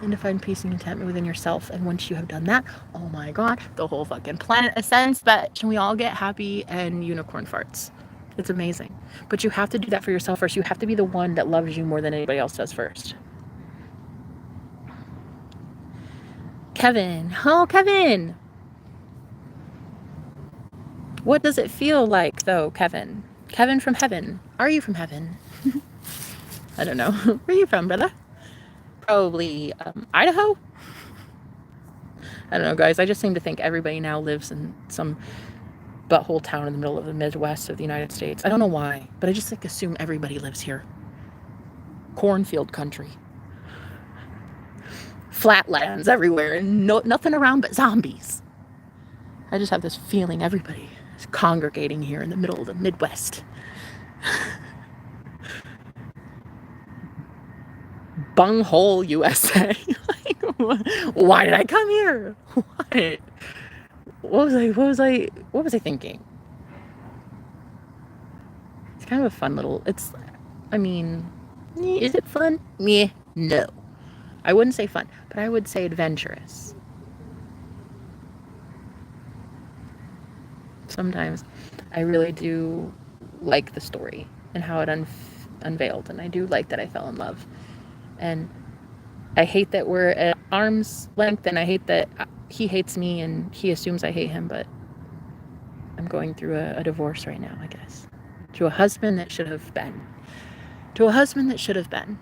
And to find peace and contentment within yourself. And once you have done that, oh my God, the whole fucking planet ascends, bitch, and we all get happy and unicorn farts. It's amazing. But you have to do that for yourself first. You have to be the one that loves you more than anybody else does first. Kevin. Oh, Kevin. What does it feel like, though, Kevin? Kevin from heaven. Are you from heaven? I don't know. Where are you from, brother? Probably Idaho? I don't know, guys. I just seem to think everybody now lives in some butthole town in the middle of the Midwest of the United States. I don't know why, but I just like assume everybody lives here. Cornfield country. Flatlands everywhere, and nothing around but zombies. I just have this feeling everybody is congregating here in the middle of the Midwest. Bunghole, USA. Like, why did I come here? What was I thinking? It's kind of a fun little, I mean, Is it fun? Meh, no. I wouldn't say fun, but I would say adventurous. Sometimes I really do like the story and how it unveiled, and I do like that I fell in love. And I hate that we're at arm's length, and I hate that he hates me and he assumes I hate him, but I'm going through a divorce right now, I guess. To a husband that should have been. To a husband that should have been.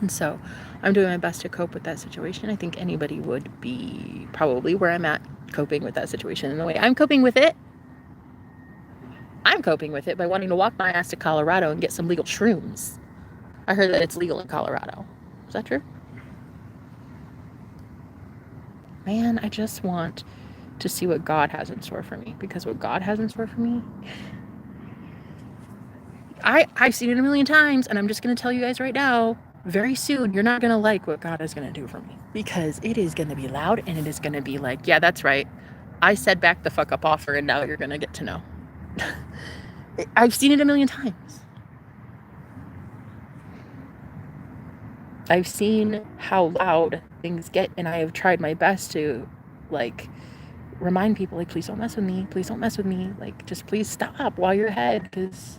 And so I'm doing my best to cope with that situation. I think anybody would be probably where I'm at, coping with that situation. And the way I'm coping with it, I'm coping with it by wanting to walk my ass to Colorado and get some legal shrooms. I heard that it's legal in Colorado. Is that true? Man, I just want to see what God has in store for me, because what God has in store for me, I've seen it a million times, and I'm just going to tell you guys right now, very soon, you're not going to like what God is going to do for me, because it is going to be loud, and it is going to be like, yeah, that's right. I said back the fuck up offer, and now you're going to get to know. I've seen it a million times. I've seen how loud things get, and I have tried my best to, like, remind people, like, please don't mess with me. Please don't mess with me. Like, just please stop while you're ahead, because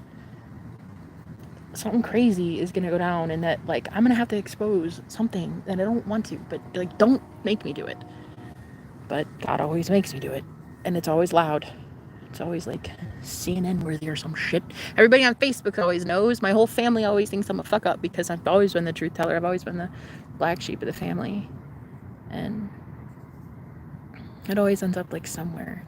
something crazy is going to go down, and that, like, I'm going to have to expose something that I don't want to, but, like, don't make me do it. But God always makes me do it, and it's always loud. It's always like CNN worthy or some shit. Everybody on Facebook always knows. My whole family always thinks I'm a fuck up because I've always been the truth teller. I've always been the black sheep of the family. And it always ends up like somewhere.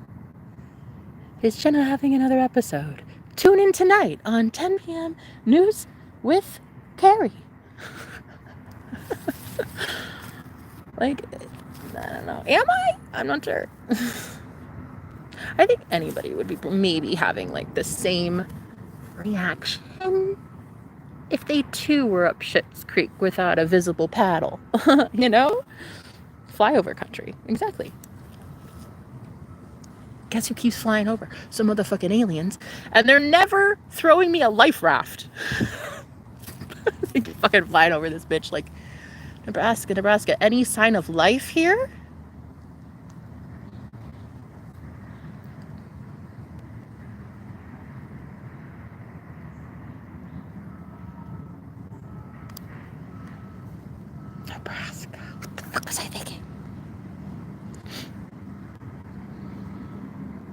Is Jenna having another episode? Tune in tonight on 10 p.m. News with Carrie. Like, I don't know. Am I? I'm not sure. I think anybody would be maybe having like the same reaction if they too were up Schitt's Creek without a visible paddle. You know? Flyover country. Exactly. Guess who keeps flying over? Some motherfucking aliens. And they're never throwing me a life raft. They keep fucking flying over this bitch like, Nebraska. Any sign of life here? Nebraska. What the fuck was I thinking?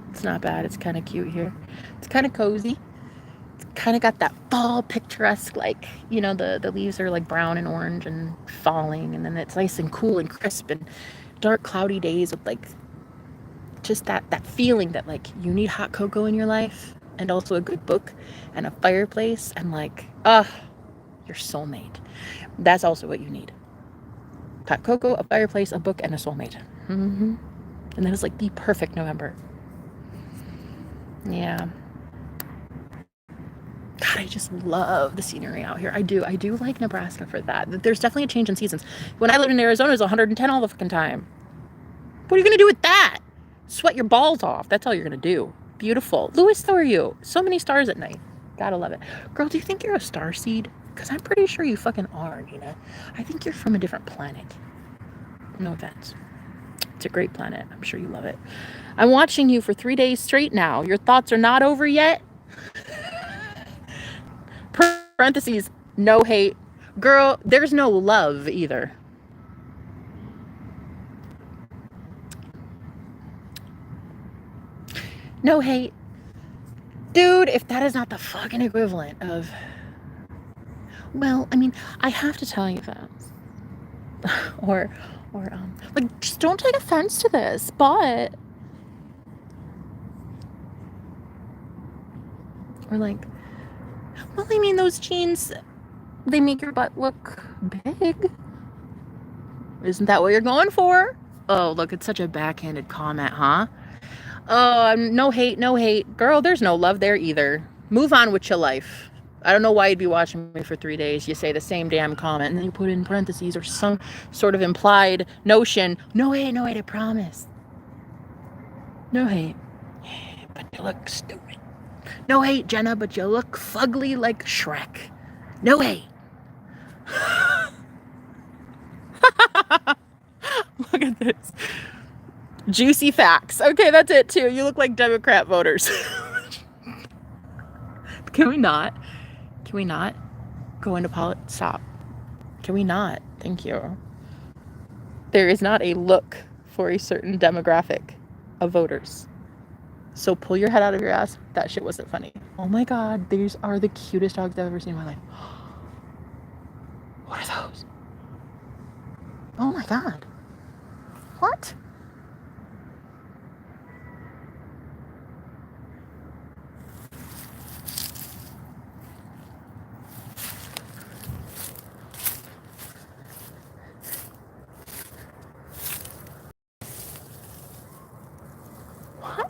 It's not bad. It's kind of cute here. It's kind of cozy. It's kind of got that fall picturesque, like, you know, the leaves are like brown and orange and falling, and then it's nice and cool and crisp, and dark cloudy days with like just that feeling that like you need hot cocoa in your life, and also a good book and a fireplace, and like, your soulmate. That's also what you need. Hot cocoa, a fireplace, a book, and a soulmate. And that is like the perfect November. Yeah. God, I just love the scenery out here. I do like Nebraska for that. There's definitely a change in seasons. When I lived in Arizona, it was 110 all the fucking time. What are you going to do with that? Sweat your balls off. That's all you're going to do. Beautiful. Louis, so are you. So many stars at night. Gotta love it. Girl, do you think you're a star seed? Because I'm pretty sure you fucking are, Nina. I think you're from a different planet. No offense. It's a great planet. I'm sure you love it. I'm watching you for 3 days straight now. Your thoughts are not over yet? Parentheses, no hate. Girl, there's no love either. No hate. Dude, if that is not the fucking equivalent of... Well, I mean, I have to tell you this. or, like, just don't take offense to this, but... Or like, well, I mean, those jeans, they make your butt look big. Isn't that what you're going for? Oh, look, it's such a backhanded comment, huh? Oh, no hate. Girl, there's no love there either. Move on with your life. I don't know why you'd be watching me for 3 days. You say the same damn comment, and then you put in parentheses or some sort of implied notion. No hate, I promise. No hate. But you look stupid. No hate, Jenna, but you look fugly like Shrek. No hate. Look at this. Juicy facts. Okay, that's it too. You look like Democrat voters. Can we not? Can we not go into politics? Stop. Can we not? Thank you. There is not a look for a certain demographic of voters. So pull your head out of your ass. That shit wasn't funny. Oh my God, these are the cutest dogs I've ever seen in my life. What are those? Oh my God. What? What?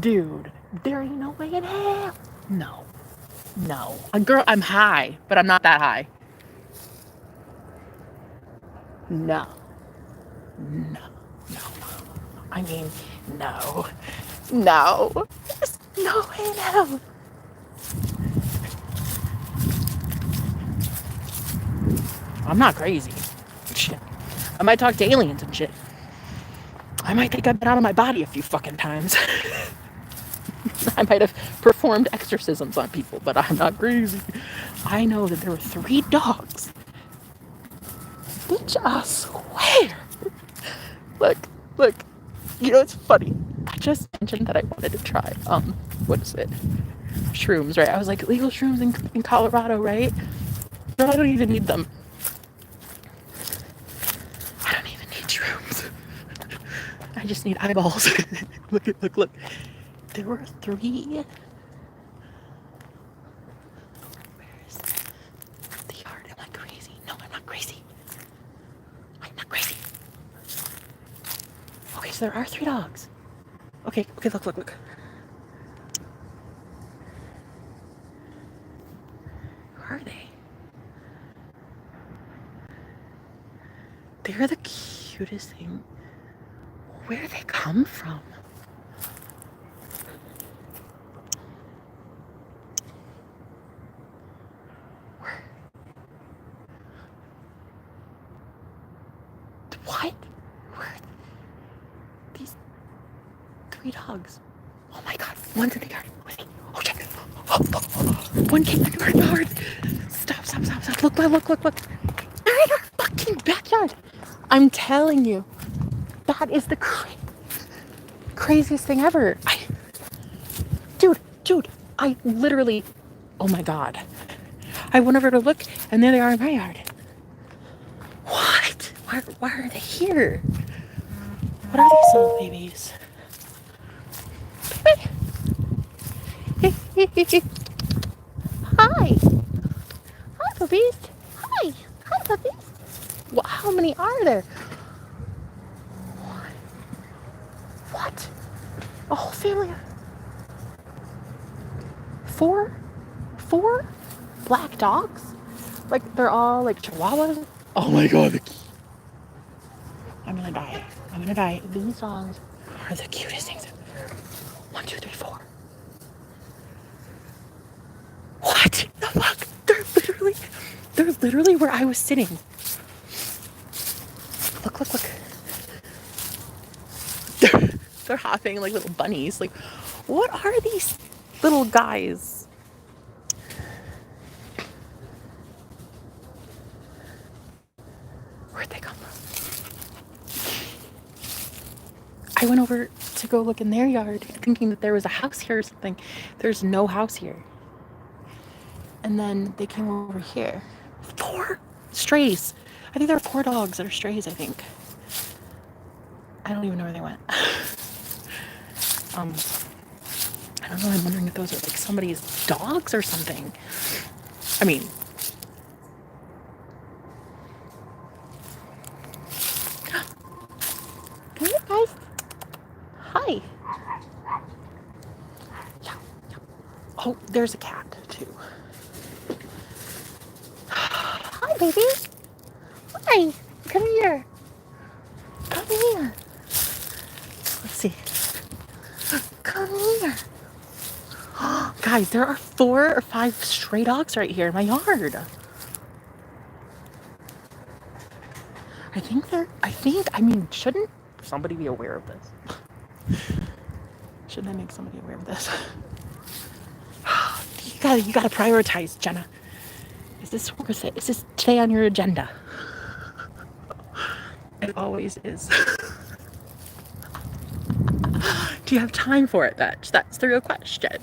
Dude, there ain't no way in hell. No. No. Girl, I'm high, but I'm not that high. No. No. No. I mean, no. No. There's no way in hell. I'm not crazy. Shit. I might talk to aliens and shit. I might think I've been out of my body a few fucking times. I might have performed exorcisms on people, but I'm not crazy. I know that there were 3 dogs. Bitch, I swear. Look. You know, it's funny. I just mentioned that I wanted to try, what is it? Shrooms, right? I was like, legal shrooms in Colorado, right? No, I don't even need them. I don't even need shrooms. I just need eyeballs. Look. There were 3. Where's the yard? Am I crazy? No, I'm not crazy. I'm not crazy. Okay, so there are 3 dogs. Okay, look. Who are they? They're the cutest thing. Where do they come from? What? Where? These 3 dogs. Oh my God, one's in the yard. Oh shit. One came into our yard. Stop. Look. They're in our fucking backyard. I'm telling you. That is the craziest thing ever. Dude, I literally, oh my God. I went over to look and there they are in my yard. What? Why are they here? What are these little babies? Hi, puppies. Hi, puppies. Well, how many are there? What? A whole family of 4 black dogs? Like they're all like chihuahuas? Oh my God. I'm gonna die. These dogs are the cutest things ever. 1, 2, 3, 4. What the fuck? They're literally where I was sitting. Look. They're hopping like little bunnies. Like, what are these little guys? Where'd they come from? I went over to go look in their yard thinking that there was a house here or something. There's no house here. And then they came over here. 4 strays. I think there are 4 dogs that are strays, I think. I don't even know where they went. I don't know. I'm wondering if those are like somebody's dogs or something. I mean, come here, guys. Hi. Yeah. Oh, there's a cat too. Hi, baby. Hi. Come here. Let's see. Come here. Guys, there are 4 or 5 stray dogs right here in my yard. Shouldn't somebody be aware of this? Shouldn't I make somebody aware of this? You gotta prioritize, Jenna. Is this today on your agenda? It always is. Do you have time for it, Betch? That's the real question.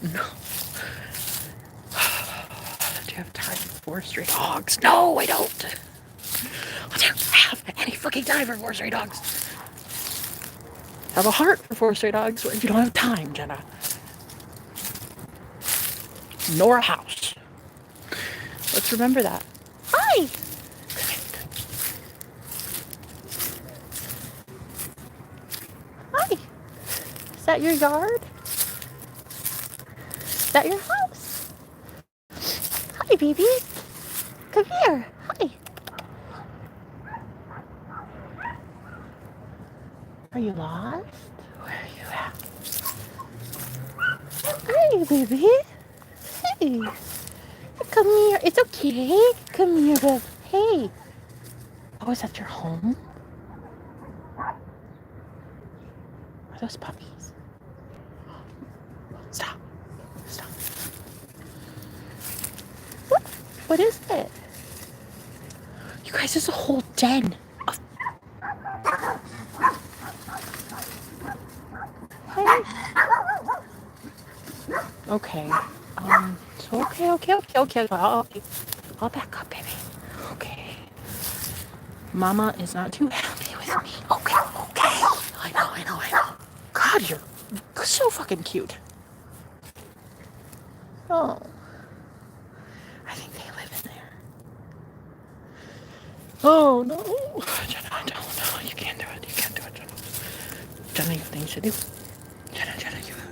Do you have time for 4 stray dogs? No, I don't. I don't have any fucking time for 4 stray dogs. I have a heart for 4 stray dogs if you don't have time, Jenna. Nor a house. Let's remember that. Hi! Hi! Is that your yard? Is that your house? Hi, baby. Come here. Hi. Are you lost? Where are you at? Hi, baby. Hey. Come here. It's okay. Come here, babe. Hey. Oh, is that your home? Are those puppies? Stop. Stop. What is it? You guys, there's a whole den of... Hey. Okay. Okay. I'll back up, baby. Okay. Mama is not too happy with me. Okay. I know. God, you're so fucking cute. Oh. I think they live in there. Oh, no. Jenna, no. You can't do it, Jenna. Jenna, you have things to do. Jenna, you have...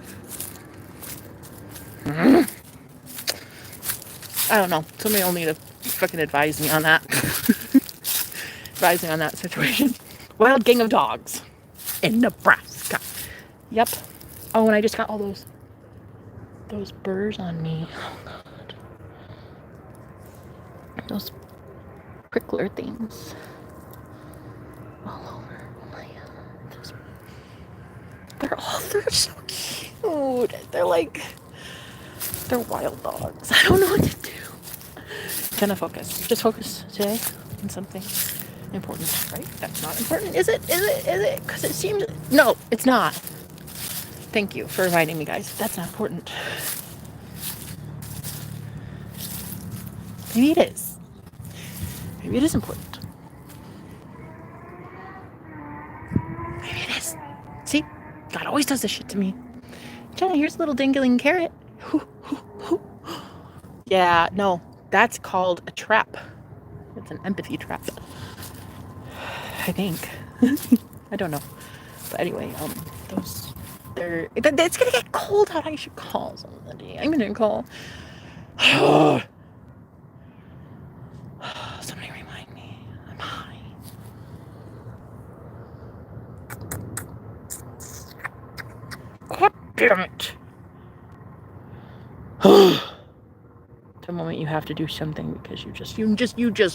I don't know. Somebody will need to fucking advise me on that. Advise me on that situation. Wild gang of dogs in Nebraska. Yep. Oh, and I just got all those burrs on me. Oh, God. Those prickler things all over. Oh, my God. They're so cute. They're wild dogs. I don't know what to do. Jenna, focus. Just focus today on something important, right? That's not important. Is it? Because it seems... No, it's not. Thank you for reminding me, guys. That's not important. Maybe it is. Maybe it is important. Maybe it is. See? God always does this shit to me. Jenna, here's a little dingling carrot. Yeah, no. That's called a trap. It's an empathy trap. I think. I don't know. But anyway, it's gonna get cold out. I should call somebody. I'm gonna call. Somebody remind me. I'm high. God damn it. The moment you have to do something because you just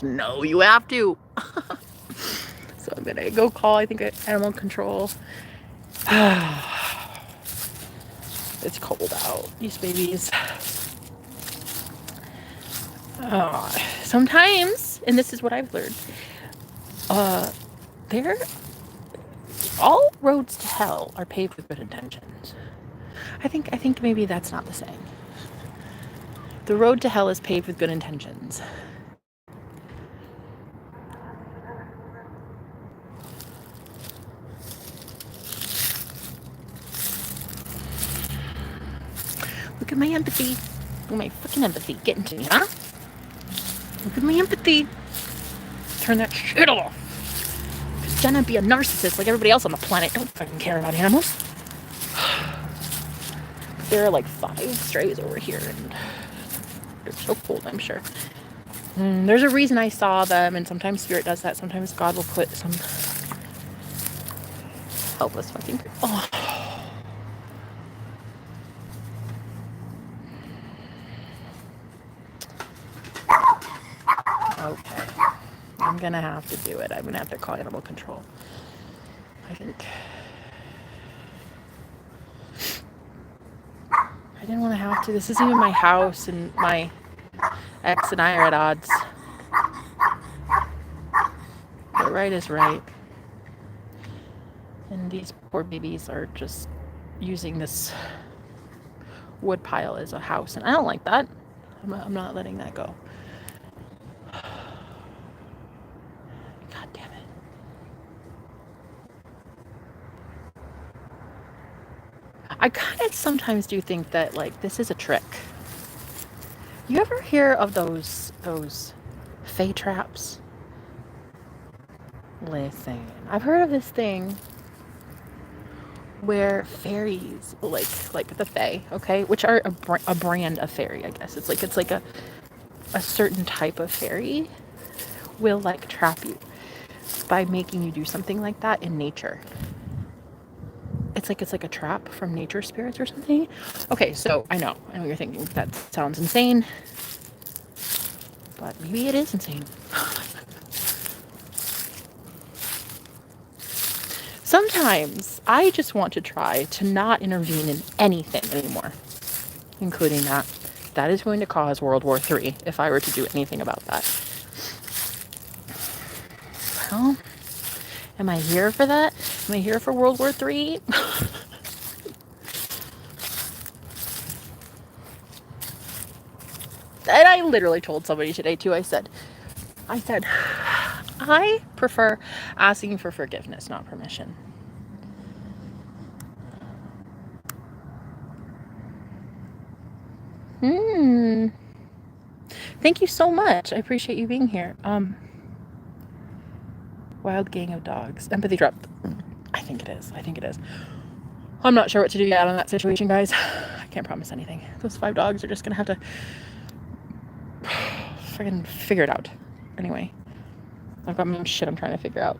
know you have to. So I'm gonna go call, I think, animal control. It's cold out, these babies. Sometimes, and this is what I've learned, all roads to hell are paved with good intentions. I think maybe that's not the saying. The road to hell is paved with good intentions. Look at my empathy. Look at my fucking empathy getting to me, huh? Look at my empathy. Turn that shit off. Because Jenna be a narcissist like everybody else on the planet. Don't fucking care about animals. There are like 5 strays over here and they're so cold, I'm sure. There's a reason I saw them, and sometimes Spirit does that. Sometimes God will put some helpless fucking... Oh. I'm gonna have to do it. I'm gonna have to call animal control. I think I didn't want to have to. This isn't even my house, and my ex and I are at odds. But right is right. And these poor babies are just using this wood pile as a house, and I don't like that. I'm not letting that go. God damn it. I kind of sometimes do think that, like, this is a trick. You ever hear of those fae traps? Listen, I've heard of this thing where fairies, like the fae, okay, which are a brand of fairy, I guess. It's like a certain type of fairy will like trap you by making you do something like that in nature. It's like a trap from nature spirits or something. Okay, so I know you're thinking that sounds insane, but maybe it is insane. Sometimes I just want to try to not intervene in anything anymore, including that. That is going to cause World War III if I were to do anything about that. Well, am I here for that? Am I here for World War III? And I literally told somebody today too, I said, I prefer asking for forgiveness, not permission. Thank you so much. I appreciate you being here. Wild gang of dogs. Empathy drop. I think it is. I'm not sure what to do yet on that situation, guys. I can't promise anything. Those 5 dogs are just gonna have to friggin' figure it out. Anyway, I've got some shit I'm trying to figure out.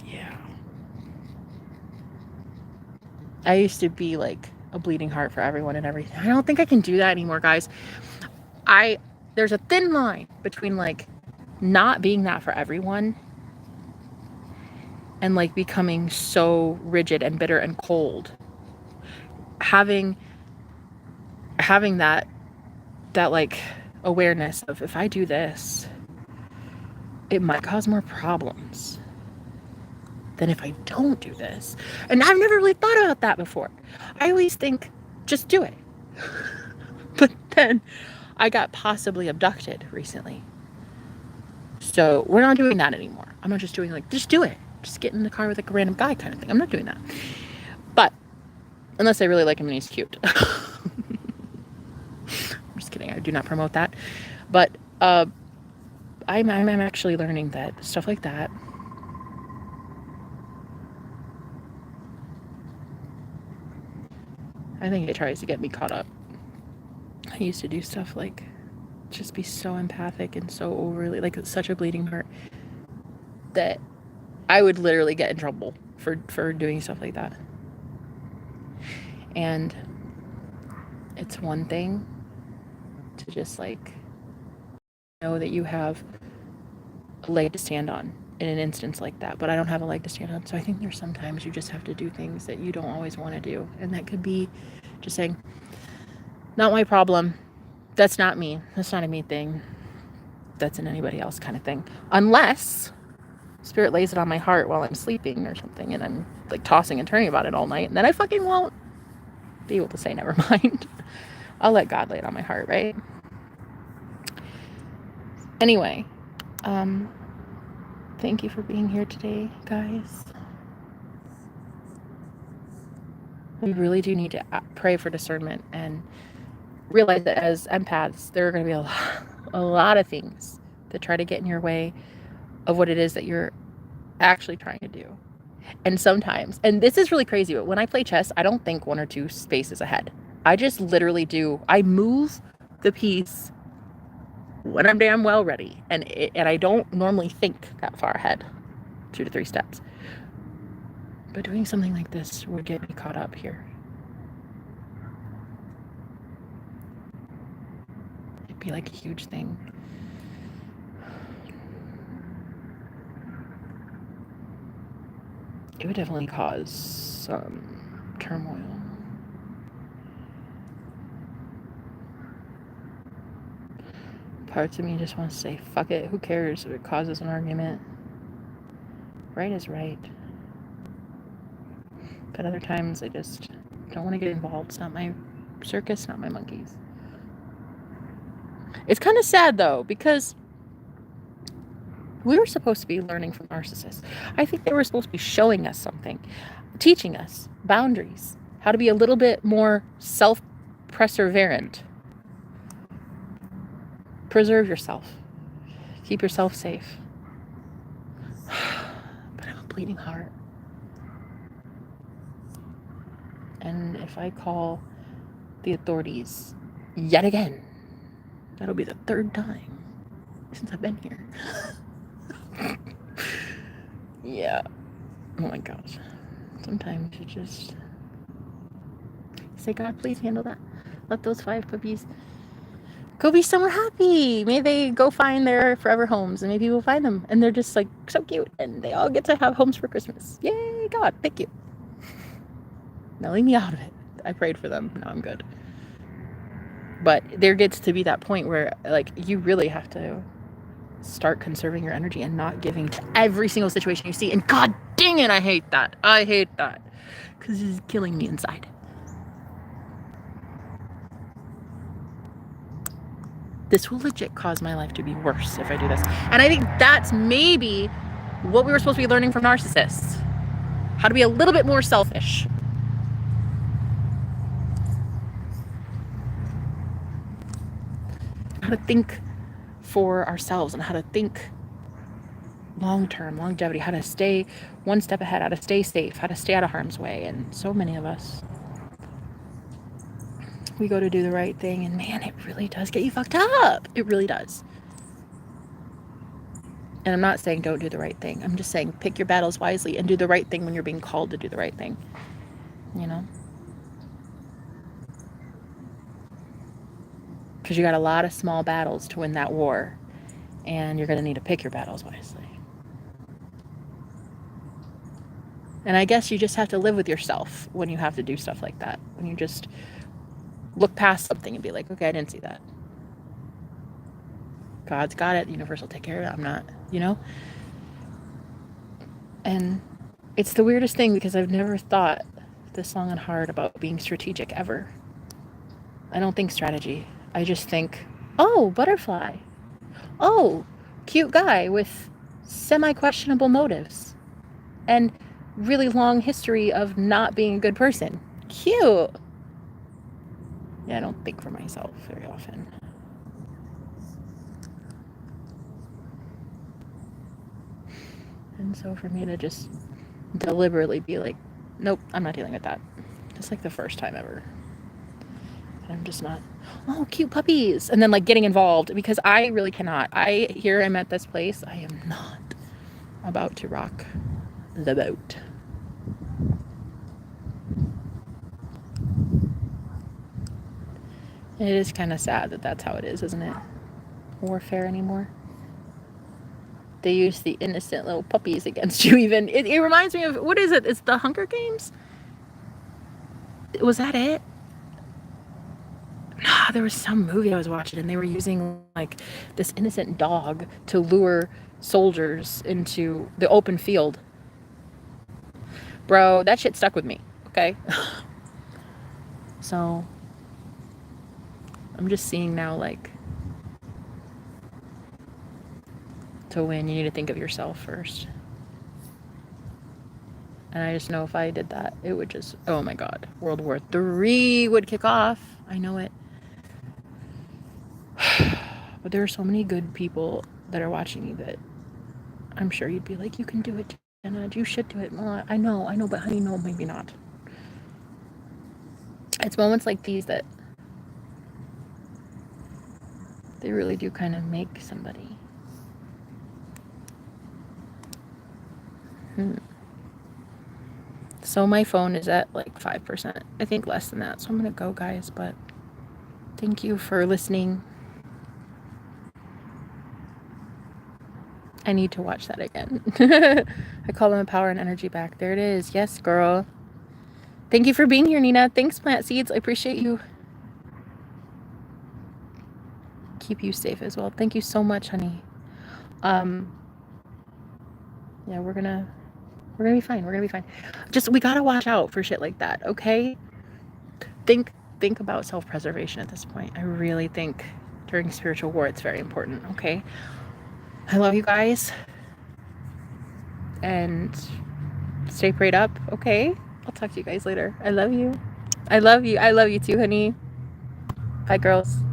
Yeah. I used to be like a bleeding heart for everyone and everything. I don't think I can do that anymore, guys. There's a thin line between like not being that for everyone and like becoming so rigid and bitter and cold. Having that like awareness of, if I do this, it might cause more problems than if I don't do this. And I've never really thought about that before. I always think, just do it. But then I got possibly abducted recently. So we're not doing that anymore. I'm not just doing like, just do it. Just get in the car with like a random guy kind of thing. I'm not doing that. But unless I really like him and he's cute. I'm just kidding. I do not promote that. But I'm actually learning that stuff like that, I think it tries to get me caught up. I used to do stuff like just be so empathic and so overly, like, such a bleeding heart that I would literally get in trouble for doing stuff like that. And it's one thing to just like know that you have a leg to stand on in an instance like that, but I don't have a leg to stand on. So I think there's sometimes you just have to do things that you don't always want to do, and that could be just saying, not my problem, that's not me, that's not a me thing, that's an anybody else kind of thing, unless spirit lays it on my heart while I'm sleeping or something and I'm like tossing and turning about it all night, and then I fucking won't be able to say never mind. I'll let God lay it on my heart, right? Anyway, thank you for being here today, guys. We really do need to pray for discernment and realize that as empaths, there are going to be a lot of things that try to get in your way of what it is that you're actually trying to do. And sometimes, and this is really crazy, but when I play chess, I don't think 1 or 2 spaces ahead. I just literally do. I move the piece when I'm damn well ready, and I don't normally think that far ahead, 2 to 3 steps. But doing something like this would get me caught up here. It'd be like a huge thing. it would definitely cause some turmoil. Parts of me just want to say, fuck it, who cares if it causes an argument? Right is right. But other times I just don't want to get involved. It's not my circus, not my monkeys. It's kind of sad though, because we were supposed to be learning from narcissists. I think they were supposed to be showing us something, teaching us boundaries, how to be a little bit more self-perseverant. Preserve yourself. Keep yourself safe. But I have a bleeding heart. And if I call the authorities yet again, that'll be the third time since I've been here. Yeah. Oh my gosh. Sometimes you just say, God, please handle that. Let those 5 puppies go be somewhere happy. May they go find their forever homes, and maybe we'll find them. And they're just like so cute, and they all get to have homes for Christmas. Yay, God, thank you. Now leave me out of it. I prayed for them. Now I'm good. But there gets to be that point where, like, you really have to start conserving your energy and not giving to every single situation you see. And God dang it, I hate that. I hate that. Because it's killing me inside. This will legit cause my life to be worse if I do this. And I think that's maybe what we were supposed to be learning from narcissists. How to be a little bit more selfish. How to think for ourselves and how to think long-term, longevity, how to stay one step ahead, how to stay safe, how to stay out of harm's way. And so many of us, we go to do the right thing, and man, it really does get you fucked up. It really does. And I'm not saying don't do the right thing. I'm just saying pick your battles wisely and do the right thing when you're being called to do the right thing. You know? Because you got a lot of small battles to win that war, and you're going to need to pick your battles wisely. And I guess you just have to live with yourself when you have to do stuff like that. When you just look past something and be like, okay, I didn't see that. God's got it. The universe will take care of it. I'm not, you know? And it's the weirdest thing because I've never thought this long and hard about being strategic ever. I don't think strategy. I just think, oh, butterfly. Oh, cute guy with semi-questionable motives. And really long history of not being a good person. Cute. Yeah, I don't think for myself very often. And so for me to just deliberately be like, nope, I'm not dealing with that. Just like the first time ever. And I'm just not, oh, cute puppies. And then like getting involved because I really cannot. I'm at this place. I am not about to rock the boat. It is kind of sad that that's how it is, isn't it? Warfare anymore. They use the innocent little puppies against you even. It reminds me of, what is it? It's the Hunger Games? Was that it? Nah, there was some movie I was watching and they were using like this innocent dog to lure soldiers into the open field. Bro, that shit stuck with me, okay? So, I'm just seeing now, like, to win, you need to think of yourself first. And I just know if I did that, it would just, oh my God, World War III would kick off. I know it. But there are so many good people that are watching you that I'm sure you'd be like, you can do it, Jenna. You should do it. Well, I know, but honey, no, maybe not. It's moments like these that they really do kind of make somebody. So my phone is at like 5%. I think less than that. So I'm going to go, guys. But thank you for listening. I need to watch that again. I call them a power and energy back. There it is. Yes, girl. Thank you for being here, Nina. Thanks, Plant Seeds. I appreciate you. Keep you safe as well. Thank you so much, honey. Yeah, we're gonna be fine. We're gonna be fine. Just we gotta watch out for shit like that, okay? Think about self-preservation at this point. I really think during spiritual war it's very important, okay? I love you guys. And stay prayed up, okay? I'll talk to you guys later. I love you. I love you. I love you too, honey. Bye, girls.